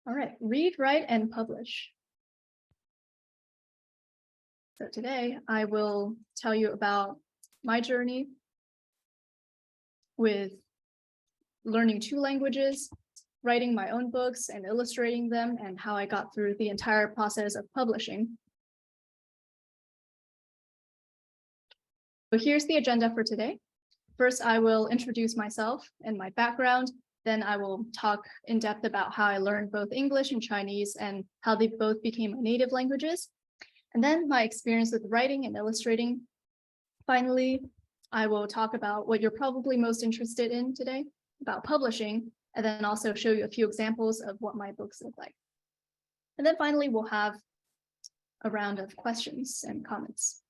All right, read, write, and publish. So today I will tell you about my journey with learning two languages, writing my own books and illustrating them, and how I got through the entire process of publishing. So here's the agenda for today. First, I will introduce myself and my background. Then I will talk in depth about how I learned both English and Chinese and how they both became my native languages. And then my experience with writing and illustrating. Finally, I will talk about what you're probably most interested in today, about publishing, and then also show you a few examples of what my books look like. And then finally, we'll have a round of questions and comments.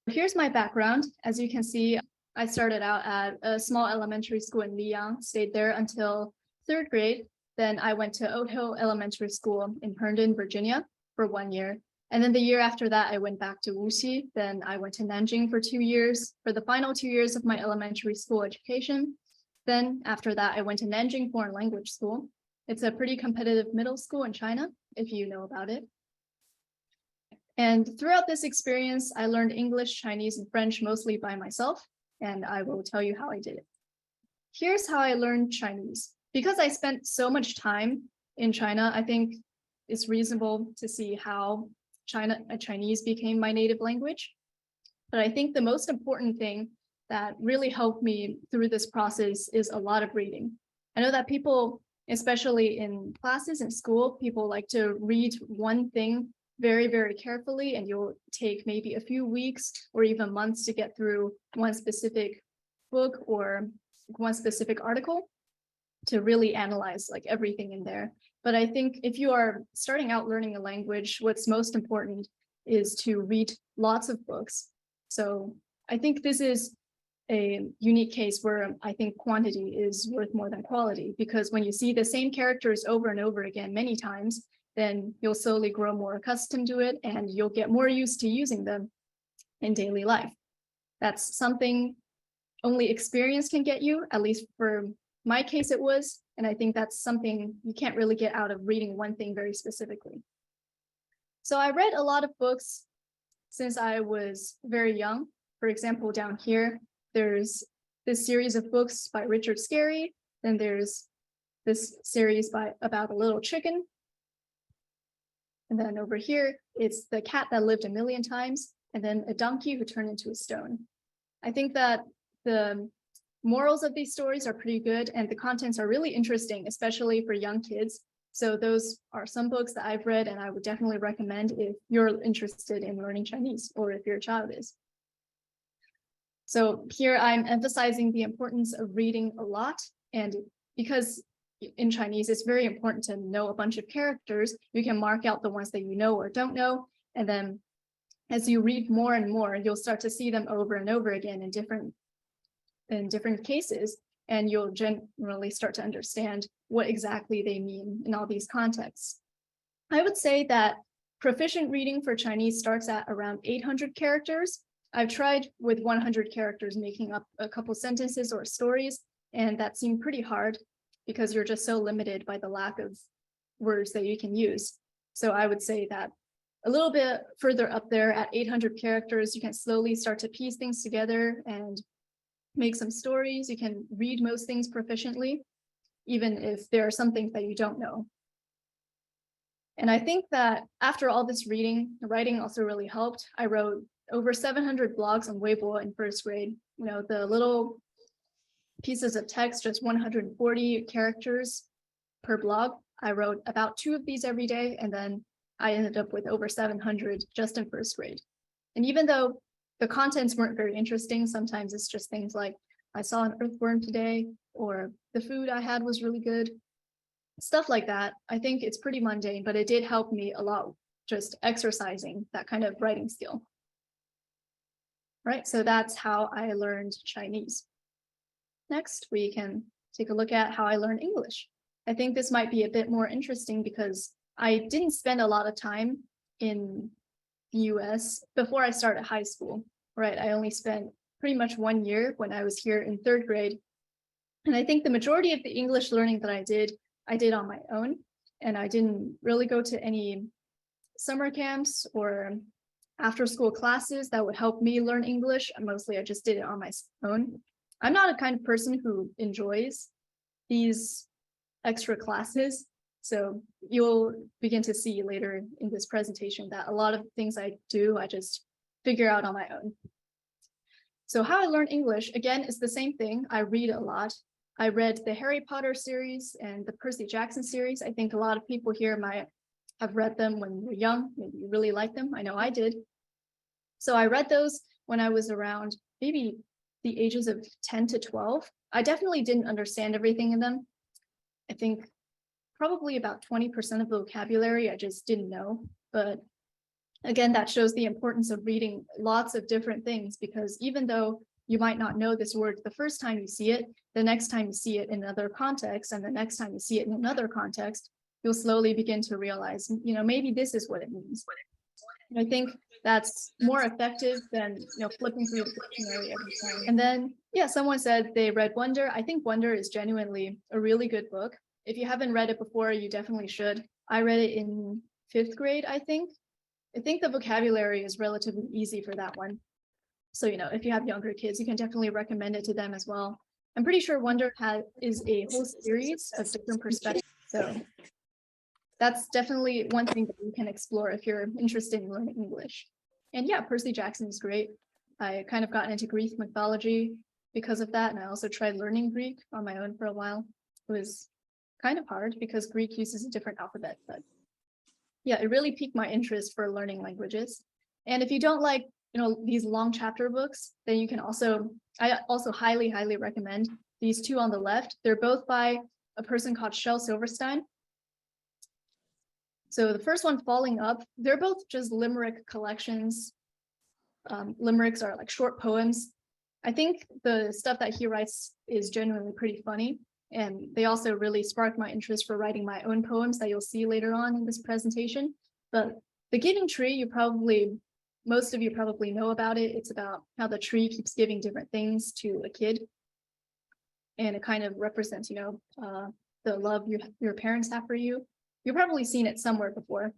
Here's my background. As you can see, I started out at a small elementary school in Liyang, stayed there until third grade. Then I went to Oat Hill Elementary School in Herndon, Virginia for 1 year. And then the year after that, I went back to Wuxi. Then I went to Nanjing for 2 years for the final 2 years of my elementary school education. Then after that, I went to Nanjing Foreign Language School. It's a pretty competitive middle school in China, if you know about it. And throughout this experience, I learned English, Chinese, and French mostly by myself, and I will tell you how I did it. Here's how I learned Chinese. Because I spent so much time in China, I think it's reasonable to see how Chinese became my native language. But I think the most important thing that really helped me through this process is a lot of reading. I know that people, especially in classes in school, people like to read one thing very, very carefully, and you'll take maybe a few weeks or even months to get through one specific book or one specific article to really analyze like everything in there. But I think if you are starting out learning a language, what's most important is to read lots of books. So I think this is a unique case where I think quantity is worth more than quality, because when you see the same characters over and over again many times, then you'll slowly grow more accustomed to it and you'll get more used to using them in daily life. That's something only experience can get you, at least for my case it was. And I think that's something you can't really get out of reading one thing very specifically. So I read a lot of books since I was very young. For example, down here, there's this series of books by Richard Scarry. Then there's this series about a little chicken. And then over here, it's The Cat That Lived a Million Times, and then A Donkey Who Turned into a Stone. I think that the morals of these stories are pretty good and the contents are really interesting, especially for young kids. So those are some books that I've read and I would definitely recommend if you're interested in learning Chinese or if your child is. So here I'm emphasizing the importance of reading a lot, and because in Chinese, it's very important to know a bunch of characters. You can mark out the ones that you know or don't know. And then as you read more and more, you'll start to see them over and over again in different cases. And you'll generally start to understand what exactly they mean in all these contexts. I would say that proficient reading for Chinese starts at around 800 characters. I've tried with 100 characters making up a couple sentences or stories, and that seemed pretty hard, because you're just so limited by the lack of words that you can use. So I would say that a little bit further up there at 800 characters, you can slowly start to piece things together and make some stories. You can read most things proficiently, even if there are some things that you don't know. And I think that after all this reading, the writing also really helped. I wrote over 700 blogs on Weibo in first grade. You know, the little pieces of text, just 140 characters per blog. I wrote about 2 of these every day, and then I ended up with over 700 just in first grade. And even though the contents weren't very interesting, sometimes it's just things like, I saw an earthworm today, or the food I had was really good. Stuff like that. I think it's pretty mundane, but it did help me a lot, just exercising that kind of writing skill. Right, so that's how I learned Chinese. Next, we can take a look at how I learned English. I think this might be a bit more interesting because I didn't spend a lot of time in the US before I started high school, right? I only spent pretty much 1 year when I was here in third grade. And I think the majority of the English learning that I did I did on my own, and I didn't really go to any summer camps or after school classes that would help me learn English. Mostly I just did it on my own. I'm not a kind of person who enjoys these extra classes. So you'll begin to see later in this presentation that a lot of things I do, I just figure out on my own. So how I learn English, again, is the same thing. I read a lot. I read the Harry Potter series and the Percy Jackson series. I think a lot of people here might have read them when you were young. Maybe you really like them. I know I did. So I read those when I was around maybe the ages of 10 to 12. I definitely didn't understand everything in them. I think probably about 20% of the vocabulary I just didn't know. But again, that shows the importance of reading lots of different things, because even though you might not know this word the first time you see it, the next time you see it in another context, and the next time you see it in another context, you'll slowly begin to realize, maybe this is what it means. And I think that's more effective than flipping through the dictionary every time. And then, yeah, someone said they read Wonder. I think Wonder is genuinely a really good book. If you haven't read it before, you definitely should. I read it in 5th grade, I think. I think the vocabulary is relatively easy for that one. So, if you have younger kids, you can definitely recommend it to them as well. I'm pretty sure Wonder is a whole series of different perspectives. So that's definitely one thing that you can explore if you're interested in learning English. And yeah, Percy Jackson is great. I kind of got into Greek mythology because of that. And I also tried learning Greek on my own for a while. It was kind of hard because Greek uses a different alphabet, but yeah, it really piqued my interest for learning languages. And if you don't like, these long chapter books, then I also highly, highly recommend these two on the left. They're both by a person called Shel Silverstein. So the first one, Falling Up, they're both just limerick collections. Limericks are like short poems. I think the stuff that he writes is genuinely pretty funny. And they also really sparked my interest for writing my own poems that you'll see later on in this presentation. But The Giving Tree, most of you probably know about it. It's about how the tree keeps giving different things to a kid. And it kind of represents, the love your parents have for you. You've probably seen it somewhere before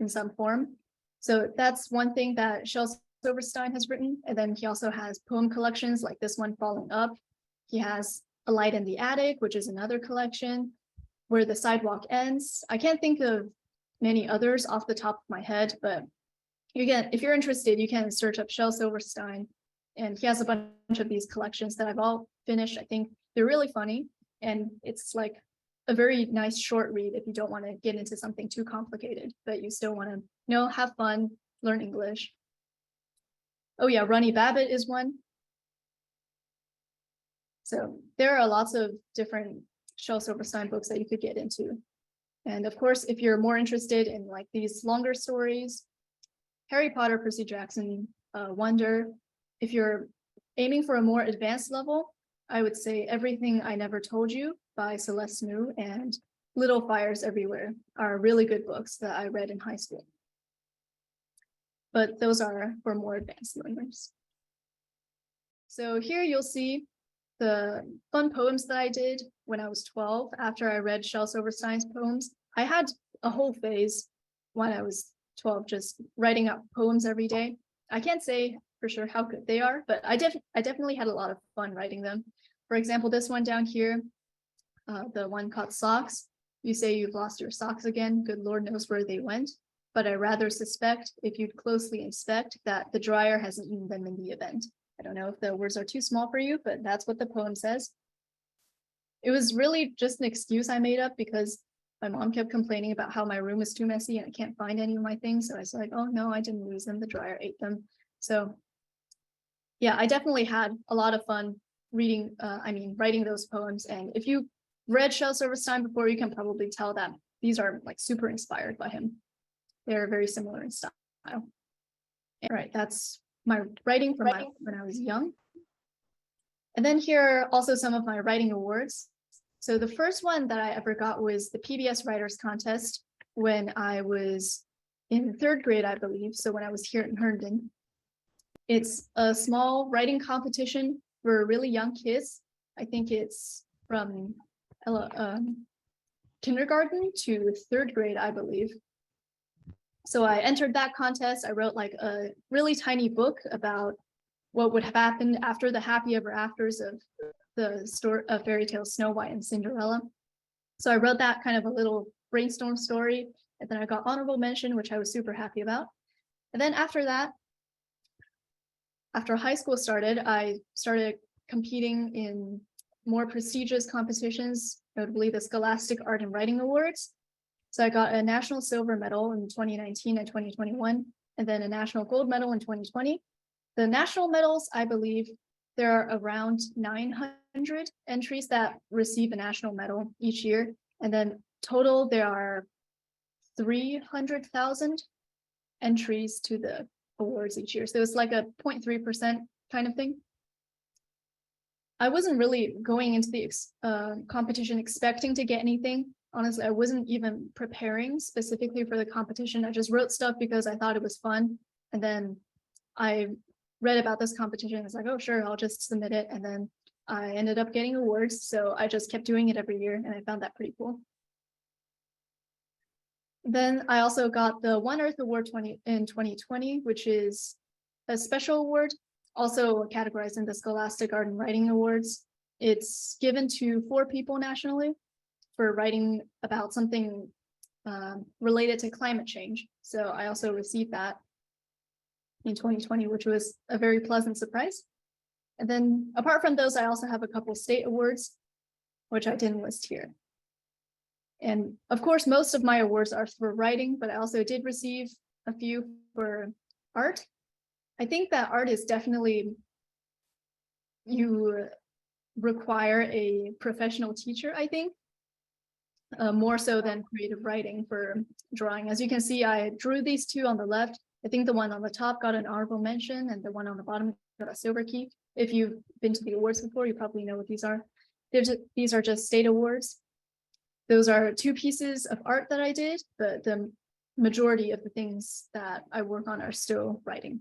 in some form. So that's one thing that Shel Silverstein has written. And then he also has poem collections like this one, Falling Up. He has A Light in the Attic, which is another collection, Where the Sidewalk Ends. I can't think of many others off the top of my head, but if you're interested, you can search up Shel Silverstein, and he has a bunch of these collections that I've all finished. I think they're really funny, and it's like a very nice short read if you don't want to get into something too complicated, but you still want to, have fun, learn English. Oh yeah, Runny Babbitt is one. So there are lots of different Shel Silverstein books that you could get into. And of course, if you're more interested in like these longer stories, Harry Potter, Percy Jackson, Wonder. If you're aiming for a more advanced level, I would say Everything I Never Told You by Celeste Mu and Little Fires Everywhere are really good books that I read in high school. But those are for more advanced learners. So here you'll see the fun poems that I did when I was 12 after I read Shel Silverstein's poems. I had a whole phase when I was 12 just writing out poems every day. I can't say for sure how good they are, but I definitely had a lot of fun writing them. For example, this one down here, the one called Socks. You say you've lost your socks again, good Lord knows where they went. But I rather suspect, if you'd closely inspect, that the dryer hasn't eaten them in the event. I don't know if the words are too small for you, but that's what the poem says. It was really just an excuse I made up because my mom kept complaining about how my room is too messy and I can't find any of my things. So I was like, oh no, I didn't lose them. The dryer ate them. So yeah, I definitely had a lot of fun writing those poems. And if you read Shel Silverstein before, you can probably tell that these are like super inspired by him. They're very similar in style. All right, that's my writing from when I was young. And then here are also some of my writing awards. So the first one that I ever got was the PBS Writers Contest when I was in 3rd grade, I believe. So when I was here in Herndon. It's a small writing competition for really young kids. I think it's from kindergarten to third grade, I believe. So I entered that contest. I wrote like a really tiny book about what would have happened after the happy ever afters of the story of fairy tale Snow White and Cinderella. So I wrote that kind of a little brainstorm story, and then I got honorable mention, which I was super happy about. And then after that, after high school started, I started competing in more prestigious competitions, notably the Scholastic Art and Writing Awards. So I got a national silver medal in 2019 and 2021, and then a national gold medal in 2020. The national medals, I believe there are around 900 entries that receive a national medal each year. And then total, there are 300,000 entries to the awards each year. So it's like a 0.3% kind of thing. I wasn't really going into the competition expecting to get anything. Honestly, I wasn't even preparing specifically for the competition. I just wrote stuff because I thought it was fun. And then I read about this competition. I was like, oh, sure, I'll just submit it. And then I ended up getting awards. So I just kept doing it every year. And I found that pretty cool. Then I also got the One Earth Award in 2020, which is a special award, also categorized in the Scholastic Art and Writing Awards. It's given to 4 people nationally for writing about something related to climate change. So I also received that in 2020, which was a very pleasant surprise. And then apart from those, I also have a couple state awards, which I didn't list here. And of course, most of my awards are for writing, but I also did receive a few for art. I think that art is definitely, you require a professional teacher, I think, more so than creative writing for drawing. As you can see, I drew these 2 on the left. I think the one on the top got an honorable mention and the one on the bottom got a silver key. If you've been to the awards before, you probably know what these are. These are just state awards. Those are 2 pieces of art that I did, but the majority of the things that I work on are still writing.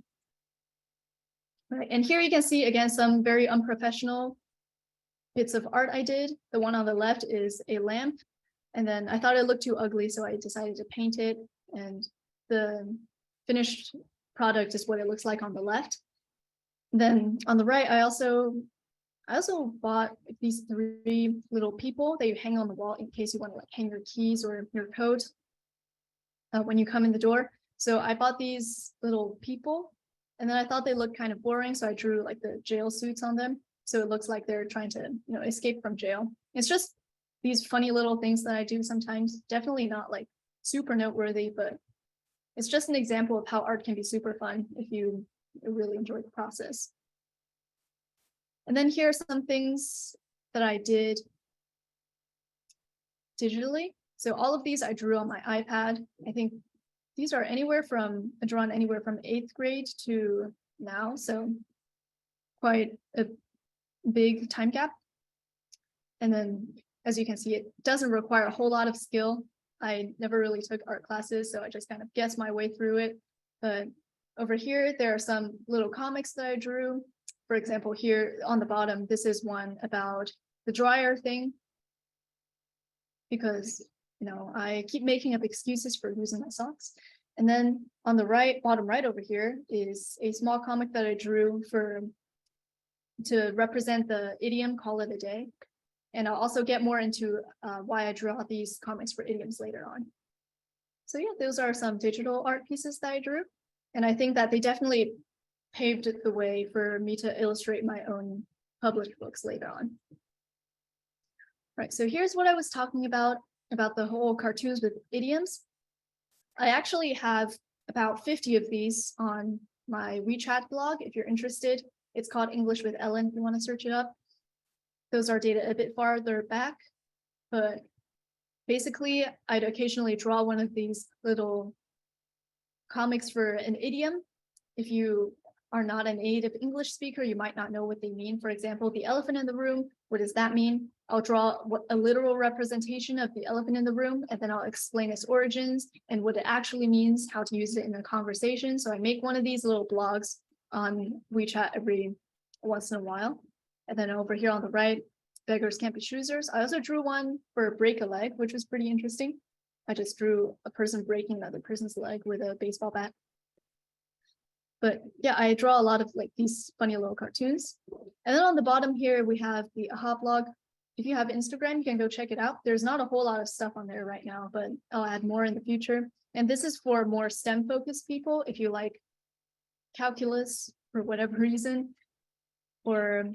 Right, and here you can see again some very unprofessional bits of art I did. The one on the left is a lamp, and then I thought it looked too ugly, so I decided to paint it, and the finished product is what it looks like on the left. Then on the right, I also bought these 3 little people that you hang on the wall in case you want to like hang your keys or your coat when you come in the door. So I bought these little people, and then I thought they looked kind of boring, so I drew like the jail suits on them. So it looks like they're trying to, escape from jail. It's just these funny little things that I do sometimes. Definitely not like super noteworthy, but it's just an example of how art can be super fun if you really enjoy the process. And then here are some things that I did digitally. So all of these I drew on my iPad. I think these are drawn anywhere from 8th grade to now. So quite a big time gap. And then as you can see, it doesn't require a whole lot of skill. I never really took art classes, so I just kind of guessed my way through it. But over here, there are some little comics that I drew. For example, here on the bottom, this is one about the dryer thing, because I keep making up excuses for losing my socks. And then on the right, bottom right over here is a small comic that I drew to represent the idiom "call it a day." And I'll also get more into why I draw these comics for idioms later on. So yeah, those are some digital art pieces that I drew. And I think that they definitely paved the way for me to illustrate my own published books later on. Right, so here's what I was talking about the whole cartoons with idioms. I actually have about 50 of these on my WeChat blog, if you're interested. It's called English with Ellen, if you want to search it up. Those are dated a bit farther back, but basically I'd occasionally draw one of these little comics for an idiom. If you are not a native English speaker, you might not know what they mean. For example, the elephant in the room, what does that mean? I'll draw a literal representation of the elephant in the room, and then I'll explain its origins and what it actually means, how to use it in a conversation. So I make one of these little blogs on WeChat every once in a while. And then over here on the right, Beggars Can't Be Choosers. I also drew one for Break a Leg, which was pretty interesting. I just drew a person breaking another person's leg with a baseball bat. But yeah, I draw a lot of like these funny little cartoons. And then on the bottom here, we have the AHA blog. If you have Instagram, you can go check it out. There's not a whole lot of stuff on there right now, but I'll add more in the future. And this is for more STEM focused people. If you like calculus for whatever reason, or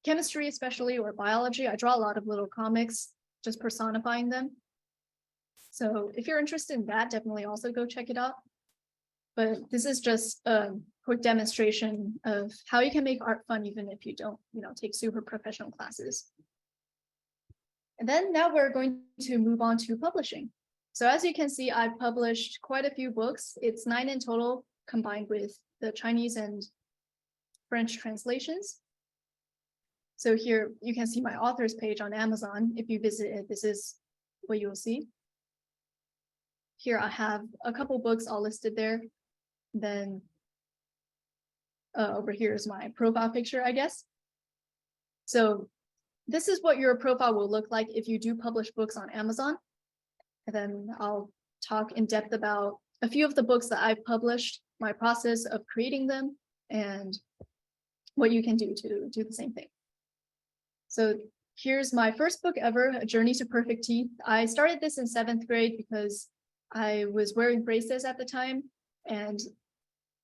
chemistry especially, or biology, I draw a lot of little comics, just personifying them. So if you're interested in that, definitely also go check it out. But this is just a quick demonstration of how you can make art fun, even if you don't, take super professional classes. And then now we're going to move on to publishing. So as you can see, I've published quite a few books. It's 9 in total, combined with the Chinese and French translations. So here you can see my authors page on Amazon. If you visit it, this is what you'll see. Here I have a couple books all listed there. Then over here is my profile picture, I guess. So this is what your profile will look like if you do publish books on Amazon. And then I'll talk in depth about a few of the books that I've published, my process of creating them, and what you can do to do the same thing. So here's my first book ever, A Journey to Perfect Teeth. I started this in 7th grade because I was wearing braces at the time. And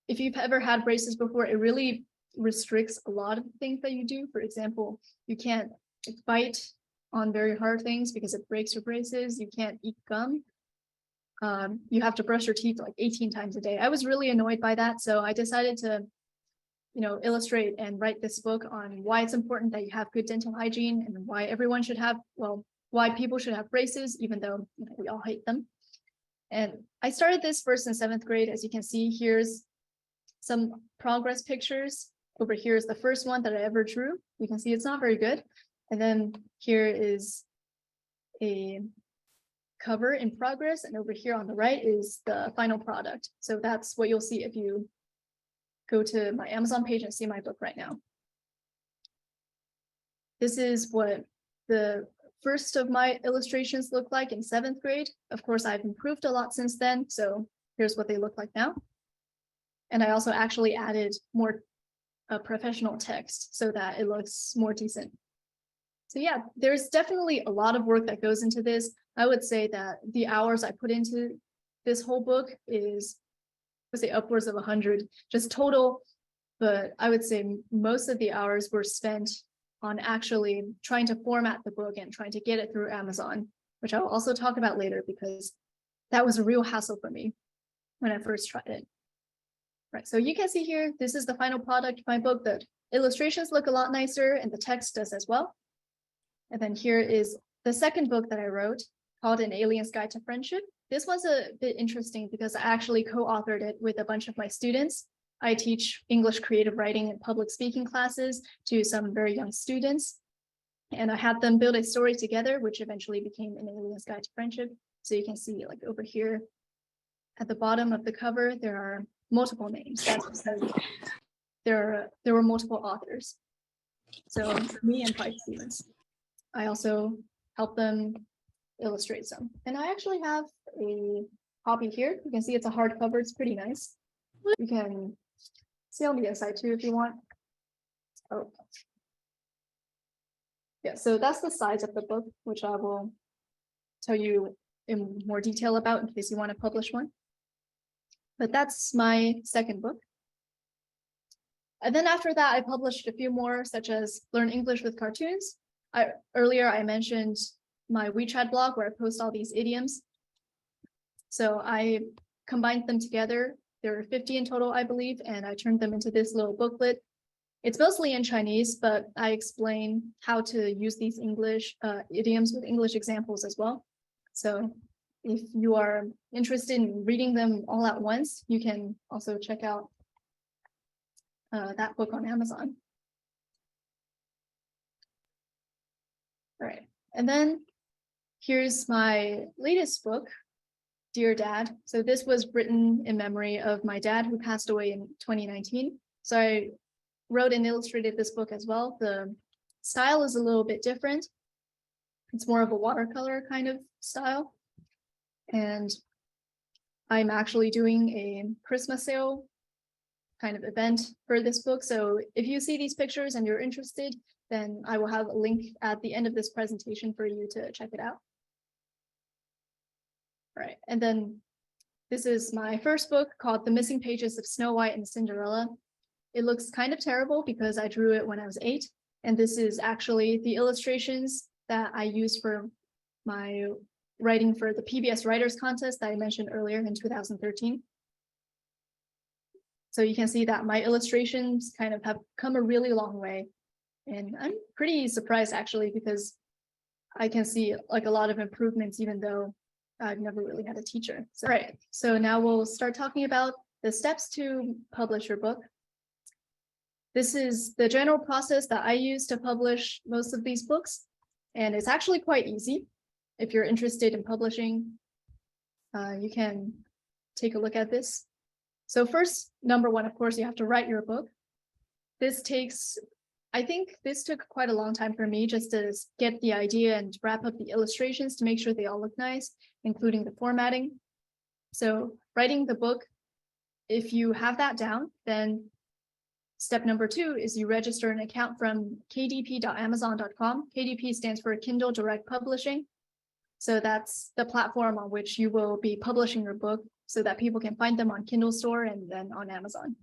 if you've ever had braces before, it really restricts a lot of things that you do. For example, you can't bite on very hard things because it breaks your braces. You can't eat gum. You have to brush your teeth like 18 times a day. I was really annoyed by that. So I decided to, illustrate and write this book on why it's important that you have good dental hygiene and why everyone should have, why people should have braces, even though we all hate them. And I started this first in 7th grade. As you can see, here's some progress pictures. Over here is the first one that I ever drew. You can see it's not very good. And then here is a cover in progress. And over here on the right is the final product. So that's what you'll see if you go to my Amazon page and see my book right now. This is what the first of my illustrations look like in 7th grade. Of course, I've improved a lot since then. So here's what they look like now. And I also actually added more professional text so that it looks more decent. So yeah, there's definitely a lot of work that goes into this. I would say that the hours I put into this whole book is, I would say, upwards of 100 just total. But I would say most of the hours were spent on actually trying to format the book and trying to get it through Amazon, which I'll also talk about later because that was a real hassle for me when I first tried it. Right, so you can see here, this is the final product of my book. The illustrations look a lot nicer and the text does as well. And then here is the second book that I wrote called An Alien's Guide to Friendship. This was a bit interesting because I actually co-authored it with a bunch of my students. I teach English creative writing and public speaking classes to some very young students. And I had them build a story together, which eventually became An Alien's Guide to Friendship. So you can see like over here at the bottom of the cover, there are multiple names. That's because there were multiple authors. So me and 5 students. I also helped them illustrate some. And I actually have a copy here. You can see it's a hardcover. It's pretty nice. You can see on the inside too if you want. Oh. Yeah, so that's the size of the book, which I will tell you in more detail about in case you want to publish one. But that's my second book. And then after that, I published a few more, such as Learn English with Cartoons. Earlier, I mentioned my WeChat blog where I post all these idioms. So I combined them together. There are 50 in total, I believe, and I turned them into this little booklet. It's mostly in Chinese, but I explain how to use these English idioms with English examples as well. So if you are interested in reading them all at once, you can also check out that book on Amazon. All right, and then here's my latest book, Dear Dad. So this was written in memory of my dad who passed away in 2019. So I wrote and illustrated this book as well. The style is a little bit different. It's more of a watercolor kind of style. And I'm actually doing a Christmas sale kind of event for this book. So if you see these pictures and you're interested, then I will have a link at the end of this presentation for you to check it out. All right, and then this is my first book called The Missing Pages of Snow White and Cinderella. It looks kind of terrible because I drew it when I was 8. And this is actually the illustrations that I used for my writing for the PBS Writers Contest that I mentioned earlier in 2013. So you can see that my illustrations kind of have come a really long way. And I'm pretty surprised actually, because I can see like a lot of improvements, even though I've never really had a teacher. So, right, so now we'll start talking about the steps to publish your book. This is the general process that I use to publish most of these books. And it's actually quite easy. If you're interested in publishing, you can take a look at this. So first, number one, of course, you have to write your book. I think this took quite a long time for me just to get the idea and wrap up the illustrations to make sure they all look nice, including the formatting. So writing the book, if you have that down, then step number 2 is you register an account from kdp.amazon.com. KDP stands for Kindle Direct Publishing. So that's the platform on which you will be publishing your book so that people can find them on Kindle Store and then on Amazon.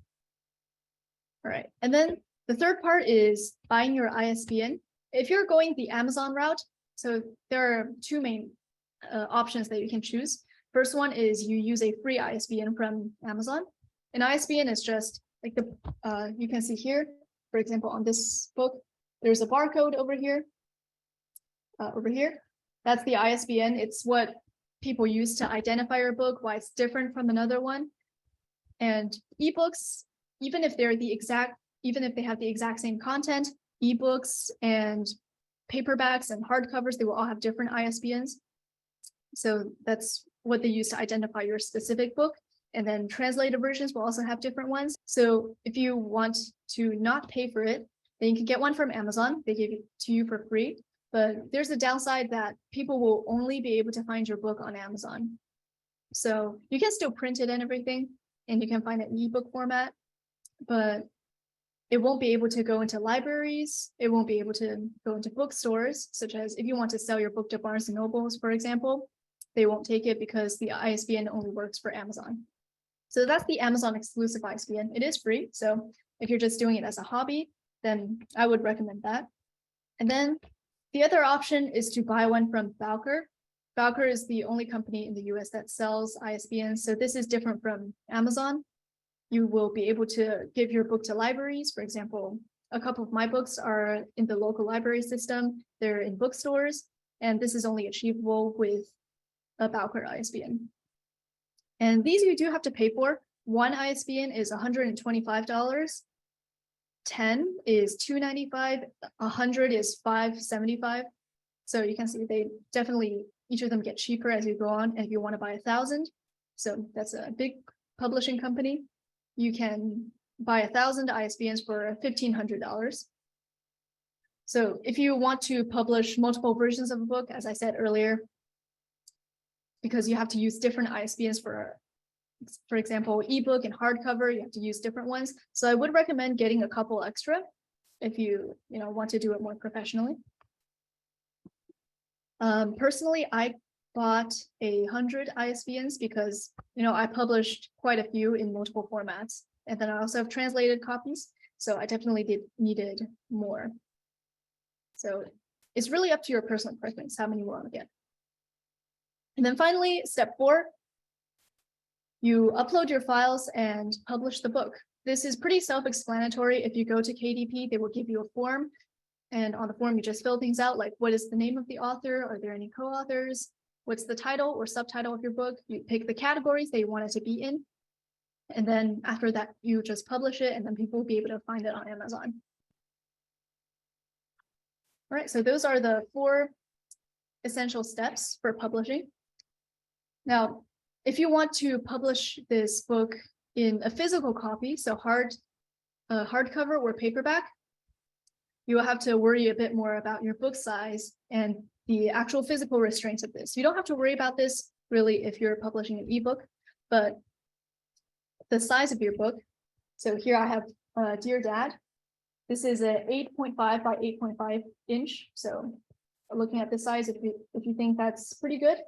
All right, and then the third part is buying your ISBN. If you're going the Amazon route, so there are 2 main options that you can choose. First one is you use a free ISBN from Amazon. An ISBN is just like you can see here, for example, on this book, there's a barcode over here. That's the ISBN. It's what people use to identify your book, why it's different from another one. And ebooks, even if they have the exact same content, ebooks and paperbacks and hardcovers, they will all have different ISBNs. So that's what they use to identify your specific book. And then translated versions will also have different ones. So if you want to not pay for it, then you can get one from Amazon. They give it to you for free. But there's a downside that people will only be able to find your book on Amazon. So you can still print it and everything, and you can find it in ebook format, but it won't be able to go into libraries. It won't be able to go into bookstores, such as if you want to sell your book to Barnes and Nobles, for example, they won't take it because the ISBN only works for Amazon. So that's the Amazon exclusive ISBN. It is free. So if you're just doing it as a hobby, then I would recommend that. And then the other option is to buy one from Bowker. Bowker is the only company in the US that sells ISBNs. So this is different from Amazon. You will be able to give your book to libraries. For example, a couple of my books are in the local library system. They're in bookstores, and this is only achievable with a Bowker ISBN. And these you do have to pay for. One ISBN is $125. 10 is $295, 100 is $575. So you can see they definitely, each of them get cheaper as you go on. And if you want to buy 1,000, so that's a big publishing company, you can buy 1,000 ISBNs for $1,500. So if you want to publish multiple versions of a book, as I said earlier, because you have to use different ISBNs for example, ebook and hardcover, you have to use different ones. So I would recommend getting a couple extra if you want to do it more professionally. Personally, I bought 100 ISBNs because I published quite a few in multiple formats, and then I also have translated copies. So I definitely needed more. So it's really up to your personal preference how many you want to get. And then finally, step 4. You upload your files and publish the book. This is pretty self-explanatory. If you go to KDP, they will give you a form. And on the form, you just fill things out like what is the name of the author? Are there any co-authors? What's the title or subtitle of your book? You pick the categories that you want it to be in. And then after that, you just publish it, and then people will be able to find it on Amazon. All right, so those are the 4 essential steps for publishing. Now, if you want to publish this book in a physical copy, so hardcover or paperback, you will have to worry a bit more about your book size and the actual physical restraints of this. You don't have to worry about this really if you're publishing an ebook, but the size of your book. So here I have Dear Dad. This is a 8.5 by 8.5 inch. So looking at the size, if you think that's pretty good,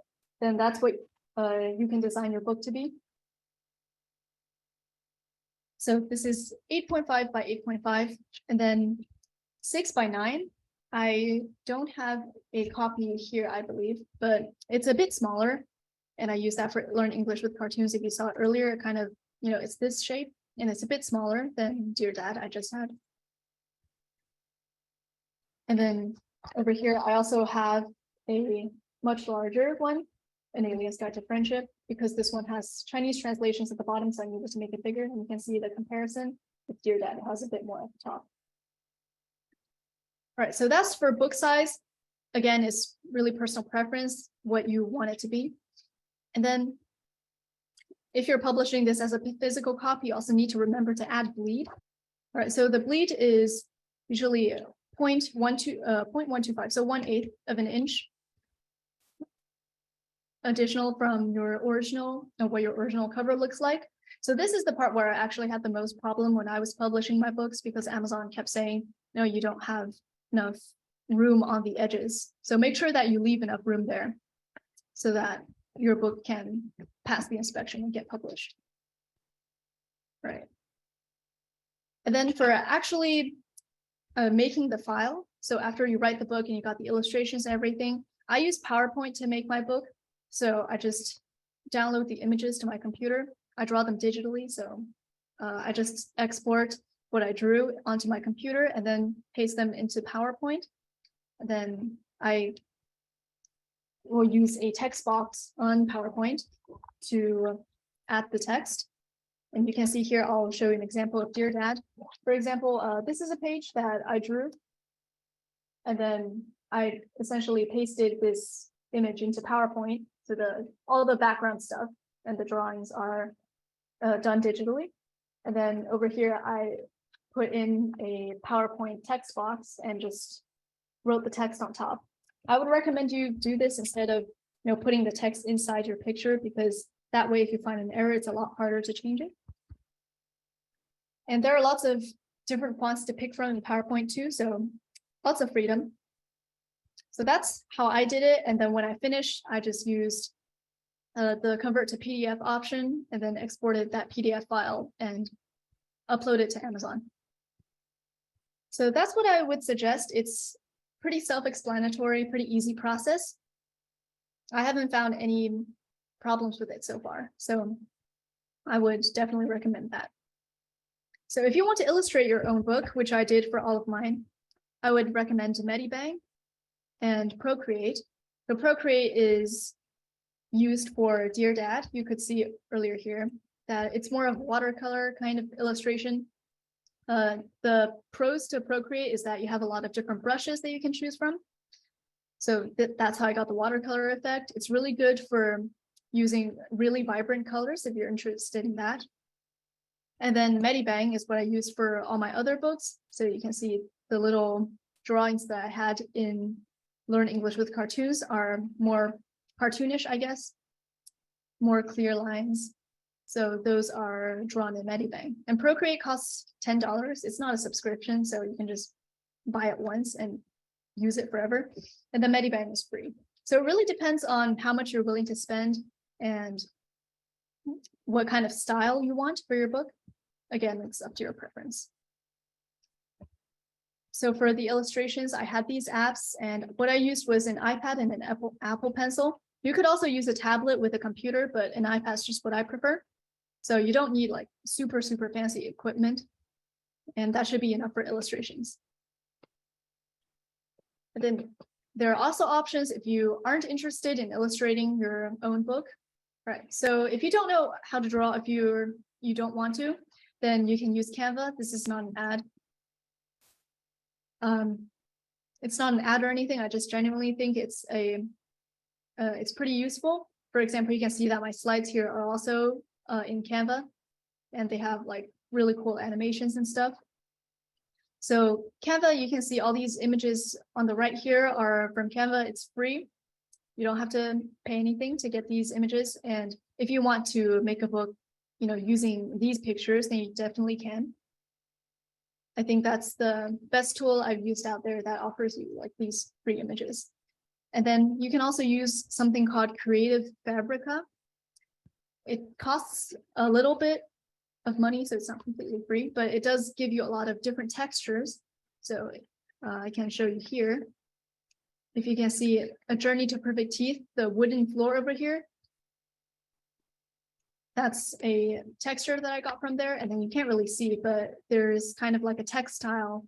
then that's what you can design your book to be. So this is 8.5 by 8.5, and then 6 by 9. I don't have a copy here, I believe, but it's a bit smaller. And I use that for Learn English with Cartoons. If you saw it earlier, it kind of, it's this shape, and it's a bit smaller than Dear Dad I just had. And then over here, I also have a much larger one, An Alien's Guide to Friendship, because this one has Chinese translations at the bottom, so I needed to make it bigger, and you can see the comparison with Dear Dad. It has a bit more at the top. All right, so that's for book size. Again, it's really personal preference, what you want it to be. And then if you're publishing this as a physical copy, you also need to remember to add bleed. All right, so the bleed is usually 0.125, so 1/8 of an inch additional from your original, what your original cover looks like. So this is the part where I actually had the most problem when I was publishing my books, because Amazon kept saying, no, you don't have enough room on the edges. So make sure that you leave enough room there so that your book can pass the inspection and get published. Right. And then for actually making the file, so after you write the book and you got the illustrations and everything, I use PowerPoint to make my book. So I just download the images to my computer. I draw them digitally, so I just export what I drew onto my computer and then paste them into PowerPoint. And then I will use a text box on PowerPoint to add the text. And you can see here, I'll show you an example of Dear Dad. For example, this is a page that I drew. And then I essentially pasted this image into PowerPoint. So all the background stuff and the drawings are done digitally. And then over here, I put in a PowerPoint text box and just wrote the text on top. I would recommend you do this instead of putting the text inside your picture, because that way, if you find an error, it's a lot harder to change it. And there are lots of different fonts to pick from in PowerPoint too, so lots of freedom. So that's how I did it. And then when I finished, I just used the convert to PDF option and then exported that PDF file and upload it to Amazon. So that's what I would suggest. It's pretty self-explanatory, pretty easy process. I haven't found any problems with it so far, so I would definitely recommend that. So if you want to illustrate your own book, which I did for all of mine, I would recommend Medibang and Procreate. So Procreate is used for Dear Dad. You could see earlier here that it's more of watercolor kind of illustration. The pros to Procreate is that you have a lot of different brushes that you can choose from. So that's how I got the watercolor effect. It's really good for using really vibrant colors if you're interested in that. And then Medibang is what I use for all my other books. So you can see the little drawings that I had in Learn English with Cartoons are more cartoonish, I guess, more clear lines. So those are drawn in Medibang. And Procreate costs $10. It's not a subscription, so you can just buy it once and use it forever. And the Medibang is free. So it really depends on how much you're willing to spend and what kind of style you want for your book. Again, it's up to your preference. So for the illustrations, I had these apps, and what I used was an iPad and an Apple Pencil. You could also use a tablet with a computer, but an iPad is just what I prefer. So you don't need like super fancy equipment, and that should be enough for illustrations. And then there are also options if you aren't interested in illustrating your own book. Right. So if you don't know how to draw, if you don't want to, then you can use Canva. This is not an ad. It's not an ad or anything. I just genuinely think it's pretty useful. For example, you can see that my slides here are also in Canva, and they have like really cool animations and stuff. So Canva, you can see all these images on the right here are from Canva. It's free. You don't have to pay anything to get these images. And if you want to make a book, using these pictures, then you definitely can. I think that's the best tool I've used out there that offers you like these free images. And then you can also use something called Creative Fabrica. It costs a little bit of money, so it's not completely free, but it does give you a lot of different textures. So I can show you here. If you can see A Journey to Perfect Teeth, the wooden floor over here, that's a texture that I got from there. And then you can't really see, but there's kind of like a textile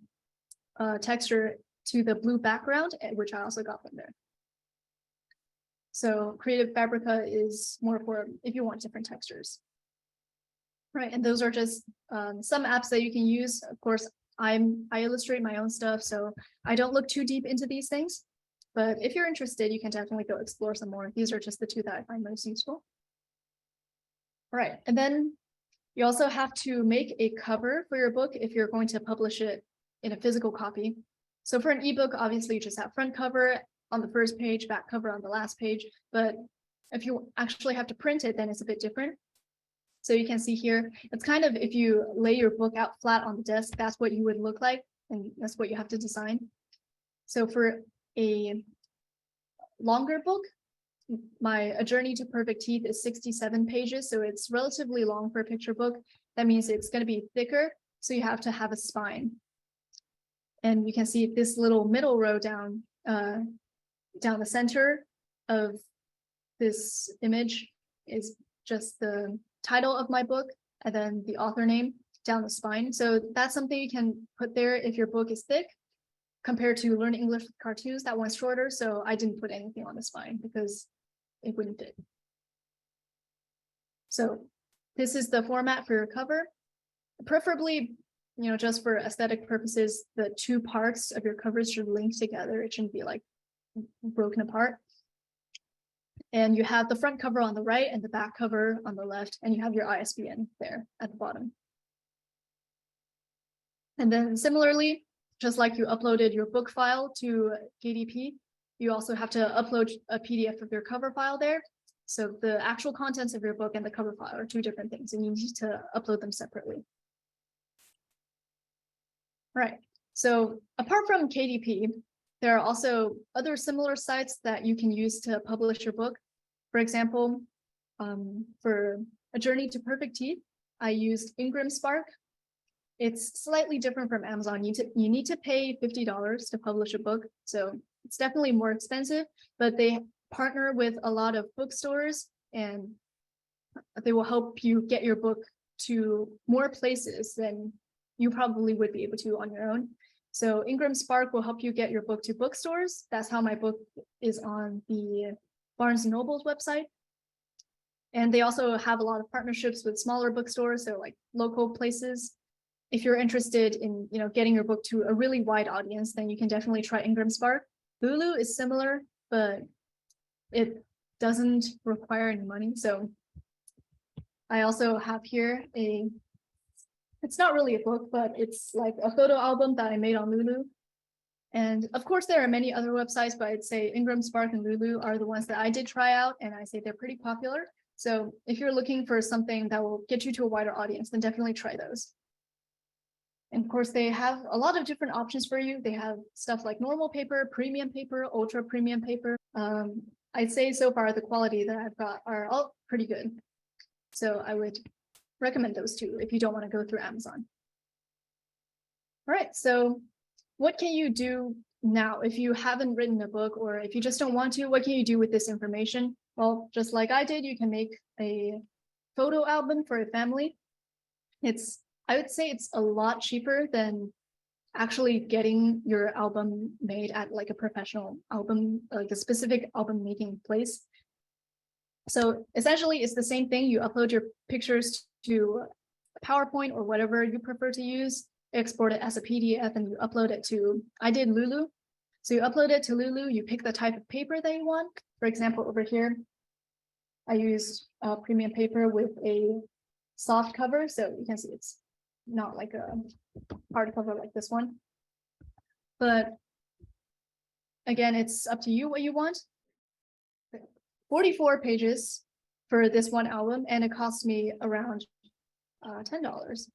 texture to the blue background, which I also got from there. So Creative Fabrica is more for if you want different textures. Right, and those are just some apps that you can use. Of course, I illustrate my own stuff, so I don't look too deep into these things. But if you're interested, you can definitely go explore some more. These are just the two that I find most useful. All right, and then you also have to make a cover for your book if you're going to publish it in a physical copy. So for an ebook, obviously you just have front cover on the first page, back cover on the last page. But if you actually have to print it, then it's a bit different. So you can see here, it's kind of if you lay your book out flat on the desk, that's what you would look like, and that's what you have to design. So for a longer book, A Journey to Perfect Teeth is 67 pages, so it's relatively long for a picture book. That means it's going to be thicker, so you have to have a spine. And you can see this little middle row down the center of this image is just the title of my book and then the author name down the spine. So that's something you can put there if your book is thick compared to Learn English with Cartoons, that one's shorter. So I didn't put anything on the spine because it wouldn't fit. So this is the format for your cover. Preferably, just for aesthetic purposes, the two parts of your covers should link together. It shouldn't be like broken apart. And you have the front cover on the right and the back cover on the left, and you have your ISBN there at the bottom. And then similarly, just like you uploaded your book file to KDP, you also have to upload a PDF of your cover file there. So the actual contents of your book and the cover file are two different things, and you need to upload them separately. All right, so apart from KDP, there are also other similar sites that you can use to publish your book. For example, for A Journey to Perfect Teeth, I used Ingram Spark. It's slightly different from Amazon. You need to pay $50 to publish a book, so it's definitely more expensive, but they partner with a lot of bookstores and they will help you get your book to more places than you probably would be able to on your own. So Ingram Spark will help you get your book to bookstores. That's how my book is on the Barnes & Noble's website. And they also have a lot of partnerships with smaller bookstores, so like local places. If you're interested in getting your book to a really wide audience, then you can definitely try Ingram Spark. Lulu is similar, but it doesn't require any money. So I also have here it's not really a book, but it's like a photo album that I made on Lulu. And of course, there are many other websites, but I'd say Ingram Spark and Lulu are the ones that I did try out, and I say they're pretty popular. So if you're looking for something that will get you to a wider audience, then definitely try those. And of course, they have a lot of different options for you. They have stuff like normal paper, premium paper, ultra premium paper. I'd say so far the quality that I've got are all pretty good. So I would recommend those two if you don't want to go through Amazon. All right, so what can you do now if you haven't written a book, or if you just don't want to? What can you do with this information? Well, just like I did, you can make a photo album for a family. I would say it's a lot cheaper than actually getting your album made at like a professional album, like a specific album making place. So essentially it's the same thing. You upload your pictures to PowerPoint or whatever you prefer to use, export it as a PDF, and you upload it to, I did Lulu. So you upload it to Lulu, you pick the type of paper that you want. For example, over here, I used premium paper with a soft cover. So you can see it's not like a hard cover like this one. But again, it's up to you what you want. 44 pages for this one album, and it cost me around $10.